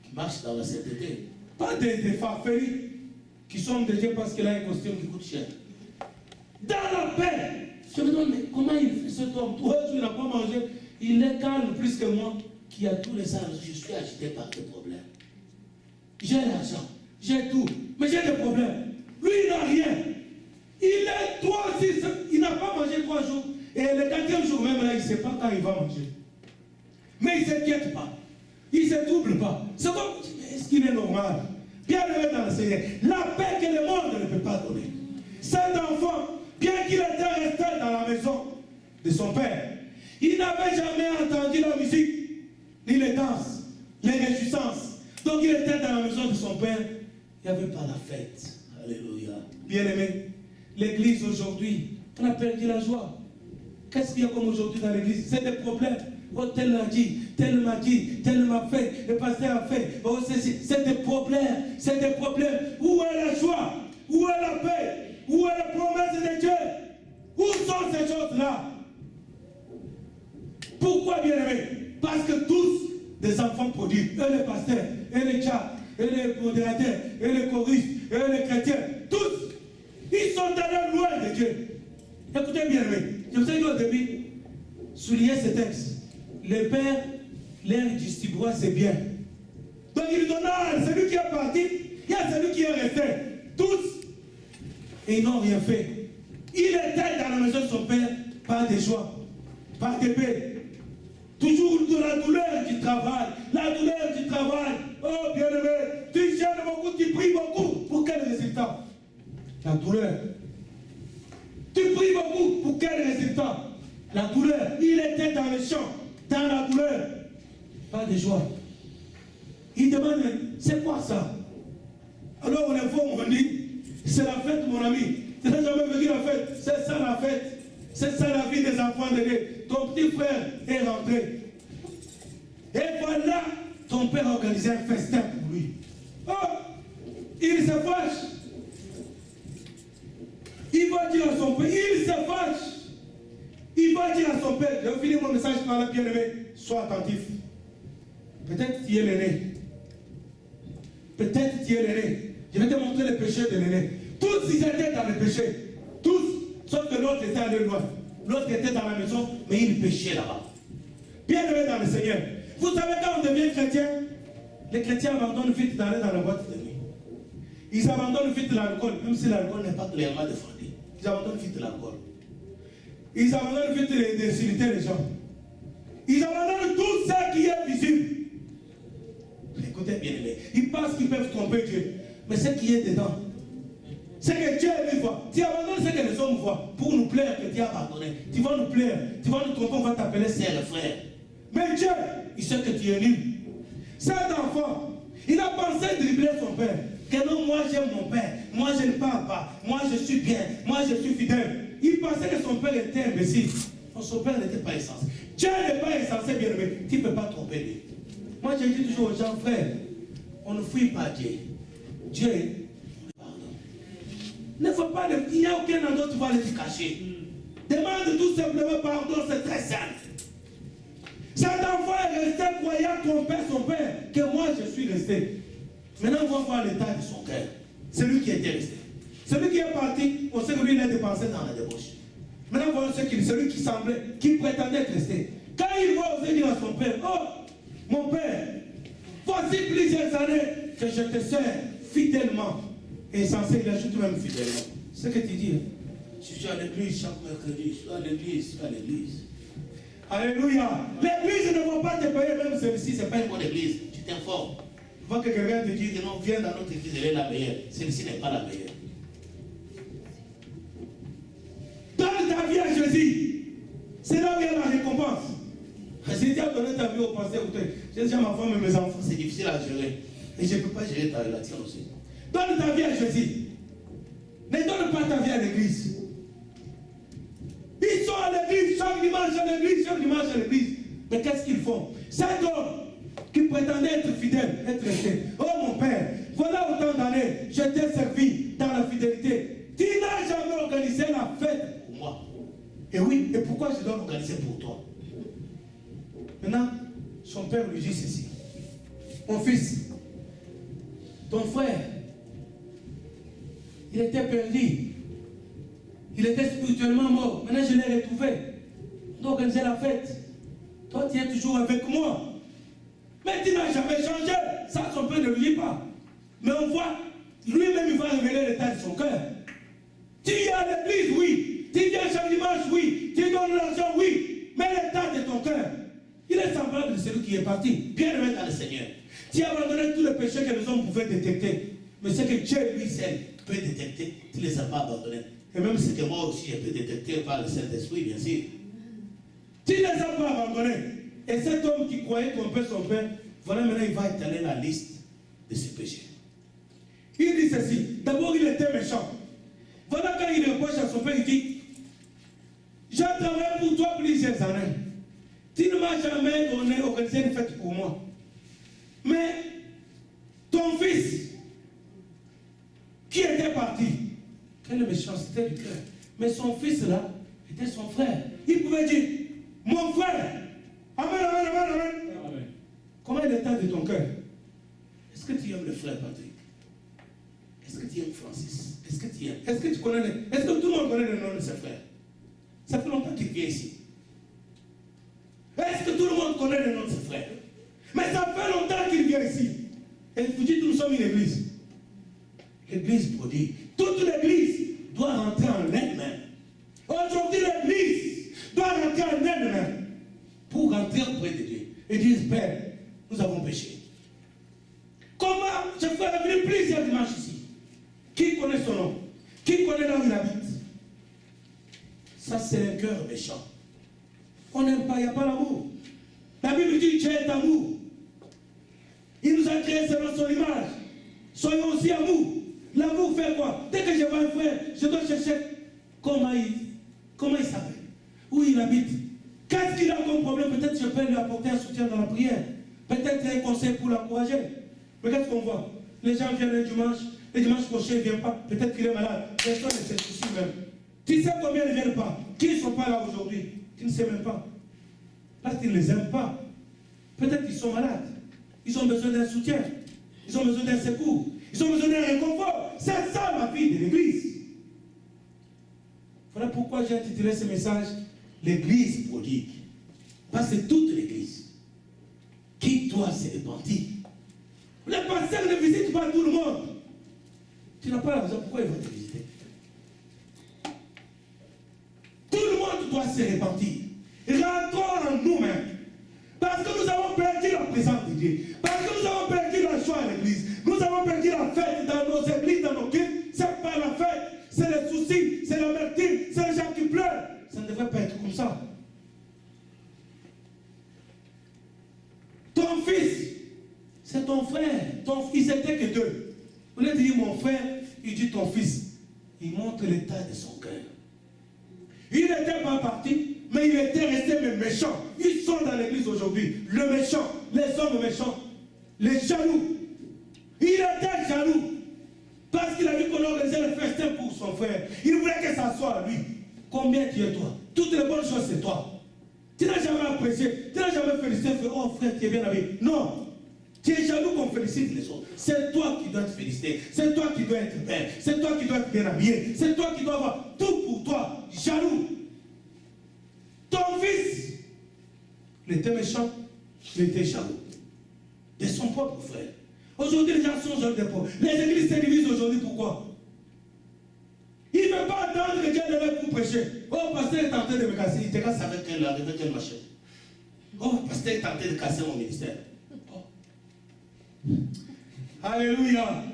qui marche dans la sainteté. Pas des farfelus qui sont de Dieu parce qu'il a un costume qui coûte cher. Dans la paix. Je me demande, mais comment il fait cet homme? 3 jours, il n'a pas mangé. Il est calme plus que moi, qui a tous les âges. Je suis agité par des problèmes. J'ai l'argent, j'ai tout, mais j'ai des problèmes. Lui, il n'a rien. Il est 3, 6, il n'a pas mangé 3 jours. Et le 4e jour même, là, il ne sait pas quand il va manger. Mais il ne s'inquiète pas. Il ne se trouble pas. C'est comme, est-ce qu'il est normal? Bien aimé dans le Seigneur. La paix que le monde ne peut pas donner. Cet enfant, bien qu'il était resté dans la maison de son père, il n'avait jamais entendu la musique, ni les danses, les réjouissances. Donc il était dans la maison de son père. Il n'y avait pas la fête. Alléluia. Bien aimé, l'église aujourd'hui, on a perdu la joie. Qu'est-ce qu'il y a comme aujourd'hui dans l'église? C'est des problèmes. Oh, tel l'a dit, tel m'a dit, tel m'a fait, le pasteur a fait. Oh, c'est des problèmes, c'est des problèmes. Où est la joie? Où est la paix? Où est la promesse de Dieu? Où sont ces choses-là? Pourquoi, bien aimé? Parce que tous, des enfants produits, et les pasteurs, et les tchats, et les modérateurs, et les choristes, et les chrétiens, tous, ils sont allés loin de Dieu. Écoutez bien aimé, je vous ai dit au début, souligner ce texte. Le Père leur distribuera ses biens. Donc il donna celui qui est parti, il y a celui qui est resté. Tous, et ils n'ont rien fait. Il était dans la maison de son Père par des joies, par des paix. Toujours de la douleur du travail. La douleur du travail. Oh bien-aimé, tu gênes beaucoup, tu pries beaucoup. Pour quel résultat? La douleur. Tu pries beaucoup. Pour quel résultat? La douleur. Il était dans le champ, dans la douleur. Pas de joie. Il demande, c'est quoi ça? Alors on est faux, on dit, c'est la fête mon ami. Tu n'as jamais vécu la fête. C'est ça la fête. C'est ça la vie des enfants de Dieu. Ton petit frère est rentré. Et voilà, ton père a organisé un festin pour lui. Oh, il se fâche. Il va dire à son père, il se fâche. Il va dire à son père, je vais finir mon message par là, bien-aimé, sois attentif. Peut-être tu es l'aîné. Peut-être tu es l'aîné. Je vais te montrer le péché de l'aîné. Tous ils étaient dans le péché. Tous. Sauf que l'autre était allé loin. L'autre était dans la maison, mais il péchait là-bas. Bien aimé dans le Seigneur. Vous savez, quand on devient chrétien, les chrétiens abandonnent vite d'aller dans la boîte de nuit. Ils abandonnent vite l'alcool, même si l'alcool n'est pas clairement défendu. Ils abandonnent vite l'alcool. Ils abandonnent vite d'insulter les gens. Ils abandonnent tout ce qui est visible. Écoutez bien aimé, ils pensent qu'ils peuvent tromper Dieu. Mais ce qui est dedans, ce que Dieu lui voit. Tu abandonnes ce que les hommes voient pour nous plaire que tu as abandonné. Tu vas nous plaire, tu vas nous tromper, on va t'appeler sœur et frère. Mais Dieu, il sait que tu es nul. Cet enfant, il a pensé dribbler son père. Que non, moi j'aime mon père, moi je ne parle pas, moi je suis bien, moi je suis fidèle. Il pensait que son père était imbécile. Son père n'était pas insensé. Dieu n'est pas insensé, bien aimé. Tu ne peux pas tromper lui. Moi je dis toujours aux gens, frère, on ne fuit pas Dieu. Dieu, pardon. Ne faut pas, il n'y a aucun endroit où tu vas aller te cacher. Demande tout simplement pardon, c'est très simple. Cet enfant est resté croyant qu'on perd son père, que moi je suis resté. Maintenant, on va voir l'état de son cœur. Celui qui était resté. Celui qui est parti, on sait que lui, il a dépensé dans la débauche. Maintenant, voyons celui qui semblait, qui prétendait être resté. Quand il va oser dire à son père, oh, mon père, voici plusieurs années que je te sers fidèlement. Et censé, il ajoute même fidèlement. C'est ce que tu dis. Je suis à l'église chaque mercredi, je suis à l'église, Alléluia. L'église ne va pas te payer, même celle-ci, ce n'est pas une bonne église. Tu t'informes. Tu vois que quelqu'un te dit que non, viens dans notre église, elle est la meilleure. Celle-ci n'est pas la meilleure. Donne ta vie à Jésus. C'est là où il y a la récompense. Jésus a donné ta vie au pasteur. J'ai déjà ma femme et mes enfants, c'est difficile à gérer. Et je ne peux pas gérer ta relation aussi. Donne ta vie à Jésus. Ne donne pas ta vie à l'église. Ils sont à l'église, chaque dimanche à l'église, Mais qu'est-ce qu'ils font? Cet homme qui prétendait être fidèle, être resté. Oh mon père, voilà autant d'années, je t'ai servi dans la fidélité. Tu n'as jamais organisé la fête pour moi. Et oui, et pourquoi je dois l'organiser pour toi? Maintenant, son père lui dit ceci. Mon fils, ton frère, il était perdu. Il était spirituellement mort. Maintenant, je l'ai retrouvé. On doit organiser la fête. Toi, tu es toujours avec moi. Mais tu n'as jamais changé. Ça, son père ne lui dit pas. Mais on voit, lui-même, il va révéler l'état de son cœur. Tu es à l'église, oui. Tu viens chaque dimanche, oui. Tu donnes l'argent, oui. Mais l'état de ton cœur, il est semblable de celui qui est parti. Bien aimé dans le Seigneur. Tu as abandonné tous les péchés que les hommes pouvaient détecter. Mais ce que Dieu lui seul peut détecter, tu ne les as pas abandonnés. Et même ce que moi aussi je peux détecter par le Saint-Esprit, bien sûr. Tu ne les as pas abandonnés. Et cet homme qui croyait tromper son père, voilà maintenant il va étaler la liste de ses péchés. Il dit ceci. D'abord il était méchant. Voilà quand il reproche à son père, il dit, j'ai travaillé pour toi plusieurs années. Tu ne m'as jamais donné organisé une fête pour moi. Mais ton fils, qui était parti, quelle méchanceté du cœur. Mais son fils là, était son frère. Il pouvait dire, mon frère, amen, amen, amen, amen. Amen. Comment est l'état de ton cœur? Est-ce que tu aimes le frère Patrick? Est-ce que tu aimes Francis? Est-ce que tu aimes? Est-ce que tu connais est-ce que tout le monde connaît le nom de ses frères? Ça fait longtemps qu'il vient ici. Est-ce que tout le monde connaît le nom de ses frères? Mais ça fait longtemps qu'il vient ici. Et vous dites, nous sommes une église. L'église prodigue. Toute l'église doit rentrer en elle-même. Aujourd'hui, l'église doit rentrer en elle-même pour rentrer auprès de Dieu et dire, Père, nous avons péché. Comment je fais revenir plusieurs dimanches ici? Qui connaît son nom? Qui connaît là où il habite? Ça, c'est un cœur méchant. On n'aime pas, il n'y a pas l'amour. La Bible dit, Dieu est amour. Il nous a créés selon son image. Soyons aussi amour. L'amour fait quoi? Dès que je vois un frère, je dois chercher comment il s'appelle, où il habite. Qu'est-ce qu'il a comme problème? Peut-être je peux lui apporter un soutien dans la prière. Peut-être un conseil pour l'encourager. Mais qu'est-ce qu'on voit? Les gens viennent le dimanche prochain, ils ne viennent pas. Peut-être qu'il est malade. Personne ne se soucie même. Tu sais combien ils ne viennent pas? Qui ne sont pas là aujourd'hui? Tu ne sais même pas. Parce qu'ils ne les aiment pas. Peut-être qu'ils sont malades. Ils ont besoin d'un soutien. Ils ont besoin d'un secours. Ils ont besoin d'un réconfort. C'est ça la vie de l'église. Voilà pourquoi j'ai intitulé ce message l'église prodigue. Parce que c'est toute l'église qui doit se repentir. Le pasteur ne visite pas tout le monde. Tu n'as pas l'argent, pourquoi il va te visiter? Tout le monde doit se repentir. Rentrons en nous-mêmes. Parce que nous avons perdu la présence de Dieu. Parce que nous avons perdu la joie à l'église. Nous avons perdu la fête dans nos églises, dans nos cultes. C'est pas la fête. ils étaient que deux. Au lieu de dire mon frère, il dit ton fils. Il montre l'état de son cœur. Il n'était pas parti, mais il était resté même méchant. Ils sont dans l'église aujourd'hui. Le méchant, les hommes méchants, les jaloux. Il était jaloux. Parce qu'il a vu qu'on organisait le festin pour son frère. Il voulait que ça soit à lui. Combien tu es toi? Toutes les bonnes choses, c'est toi. Tu n'as jamais apprécié, tu n'as jamais félicité, oh frère, tu es bien habillé. Non. Tu es jaloux qu'on félicite les autres. C'est toi qui dois te féliciter. C'est toi qui dois être belle. C'est toi qui dois être bien habillé. C'est toi qui dois avoir tout pour toi. Jaloux. Ton fils, il était méchant, il était jaloux. De son propre frère. Aujourd'hui, les gens sont jaloux des pauvres. Les églises se divisent aujourd'hui, pourquoi? Il ne veut pas attendre que Dieu le pour prêcher. Oh, pasteur est en train de me casser. Il te casse avec quelle machine? Oh, pasteur est en train de casser mon ministère. Alléluia.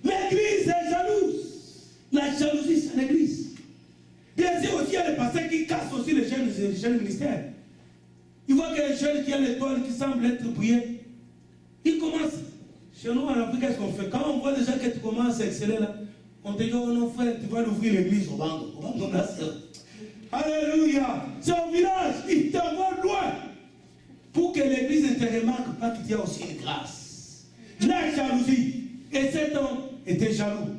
L'église est jalouse. La jalousie, c'est l'église. Bien sûr aussi, il y a des pasteurs qui cassent aussi les jeunes ministères. Ils voient que les jeunes qui ont l'étoile, qui semblent être brillés, ils commencent. Chez nous, en Afrique, qu'est-ce qu'on fait? Quand on voit déjà que tu commences à exceller là, on te dit, oh non frère, tu vas l'ouvrir l'église au Bango. Alléluia. C'est au village, ils t'envoient loin. Pour que l'église ne te remarque pas qu'il y a aussi une grâce. La jalousie. Et cet homme était jaloux.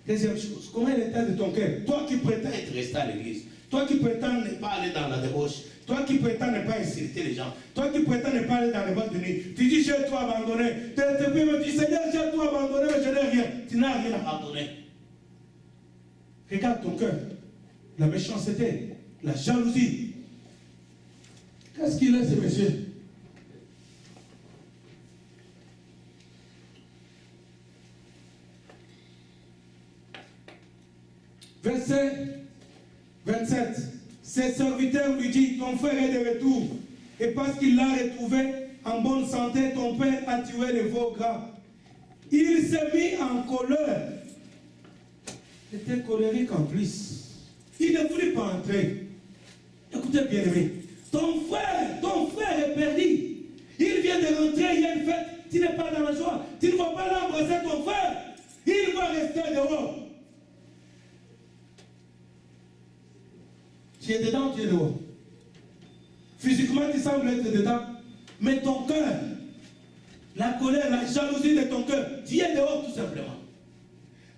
Deuxième chose, comment est l'état de ton cœur? Toi qui prétends être resté à l'église, toi qui prétends ne pas aller dans la débauche, toi qui prétends ne pas insulter les gens, toi qui prétends ne pas aller dans les boîtes de nuit, tu dis j'ai tout abandonné, tu me dis Seigneur j'ai tout abandonné mais je n'ai rien, tu n'as rien abandonné. Regarde ton cœur, la méchanceté, la jalousie. Qu'est-ce qu'il est ce monsieur? Verset 27. Ses serviteurs lui disent, ton frère est de retour. Et parce qu'il l'a retrouvé en bonne santé, ton père a tué les veaux gras. Il s'est mis en colère. Il était colérique en plus. Il ne voulait pas entrer. Écoutez bien aimé. Ton frère est perdu. Il vient de rentrer, il y a une fête. Tu n'es pas dans la joie. Tu ne vas pas l'embrasser ton frère. Il va rester dehors. Tu es dedans, tu es dehors. Physiquement, tu sembles être dedans. Mais ton cœur, la colère, la jalousie de ton cœur, tu es dehors tout simplement.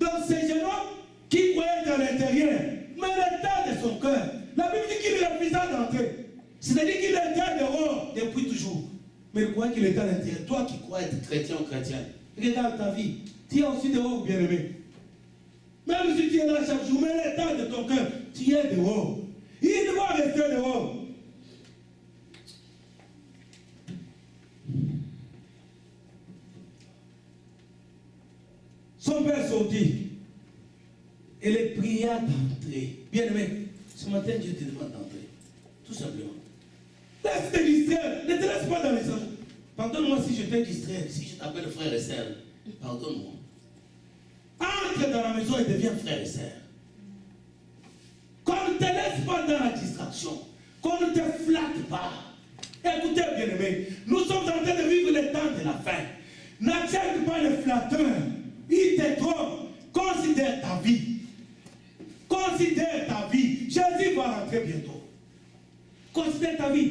Donc ces jeunes hommes qui croyaient à l'intérieur, mais l'état de son cœur, la Bible dit qu'il refusa d'entrer. C'est-à-dire qu'il était dehors depuis toujours. Mais il croyait qu'il était à l'intérieur. Toi qui crois être chrétien ou chrétien, regarde ta vie. Tu es aussi dehors, bien-aimé. Même si tu es là chaque jour, mais l'état de ton cœur, tu es dehors. Il doit rester dehors. Son père sortit. Et les pria d'entrer. Bien aimé, ce matin Dieu te demande d'entrer. Tout simplement. Laisse te distraire. Ne te laisse pas dans les autres. Pardonne-moi si je t'ai distrait, si je t'appelle frère et sœur. Pardonne-moi. Entre dans la maison et deviens frère et sœur. Qu'on ne te laisse pas dans la distraction. Qu'on ne te flatte pas. Écoutez bien aimé, nous sommes en train de vivre le temps de la fin. N'accepte pas le flatteur. Il te trompe. Considère ta vie. Considère ta vie. Jésus va rentrer bientôt. Considère ta vie.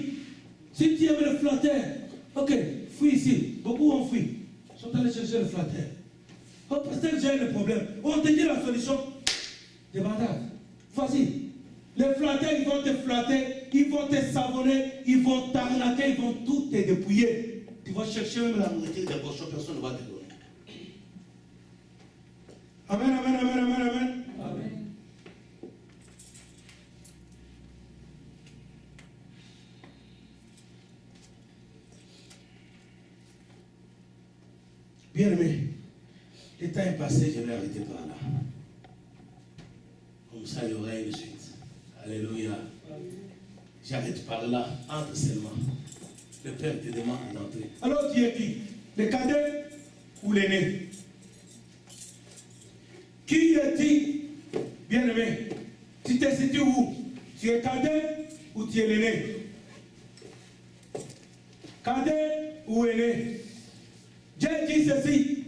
Si tu aimes le flatteur, ok, fuis ici. Beaucoup ont fui. Ils sont allés chercher le flatteur. Oh, pasteur, j'ai le problème. On te dit la solution. Demandade. Vas-y. Les flatteurs, ils vont te flatter, ils vont te savonner, ils vont t'arnaquer, ils vont tout te dépouiller. Tu vas chercher même la nourriture des pochons, personne ne va te donner. Amen, amen, amen, amen, amen. Amen. Bien aimé, le temps est passé, je vais arrêter par là. Comme ça, il y aura une suite. Alléluia. J'arrête par là, entre seulement. Le Père te demande d'entrer. Alors tu es qui? Le cadet ou l'aîné? Qui es-tu? Bien aimé. Tu te situes où? Tu es cadet ou tu es l'aîné? Cadet ou aîné? Dieu dit ceci.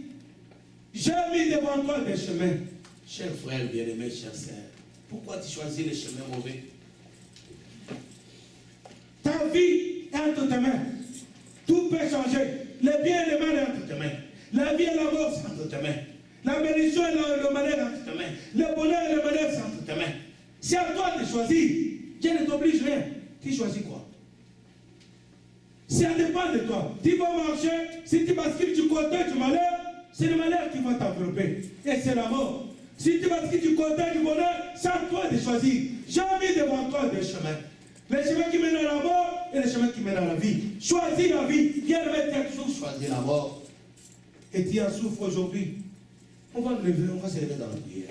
J'ai mis devant toi des chemins. Cher frère bien-aimé, chère sœur, pourquoi tu choisis les chemins mauvais? Ta vie est entre tes mains. Tout peut changer. Le bien et le mal est entre tes mains. La vie et la mort sont entre tes mains. La bénédiction et le malheur sont entre tes mains. Le bonheur et le malheur sont entre tes mains. C'est à toi de choisir. Dieu ne t'oblige rien. Tu choisis quoi? Ça dépend de toi. Tu vas marcher, si tu bascules du côté du malheur, c'est le malheur qui va t'envelopper. Et c'est la mort. Si tu bascules du côté du bonheur, c'est à toi de choisir. J'ai mis devant toi deux chemins. Les chemins qui mènent à la mort et les chemins qui mènent à la vie. Choisis la vie. Viens mettre quelque chose, choisis la mort. Et tu en souffres aujourd'hui. On va se lever dans la prière.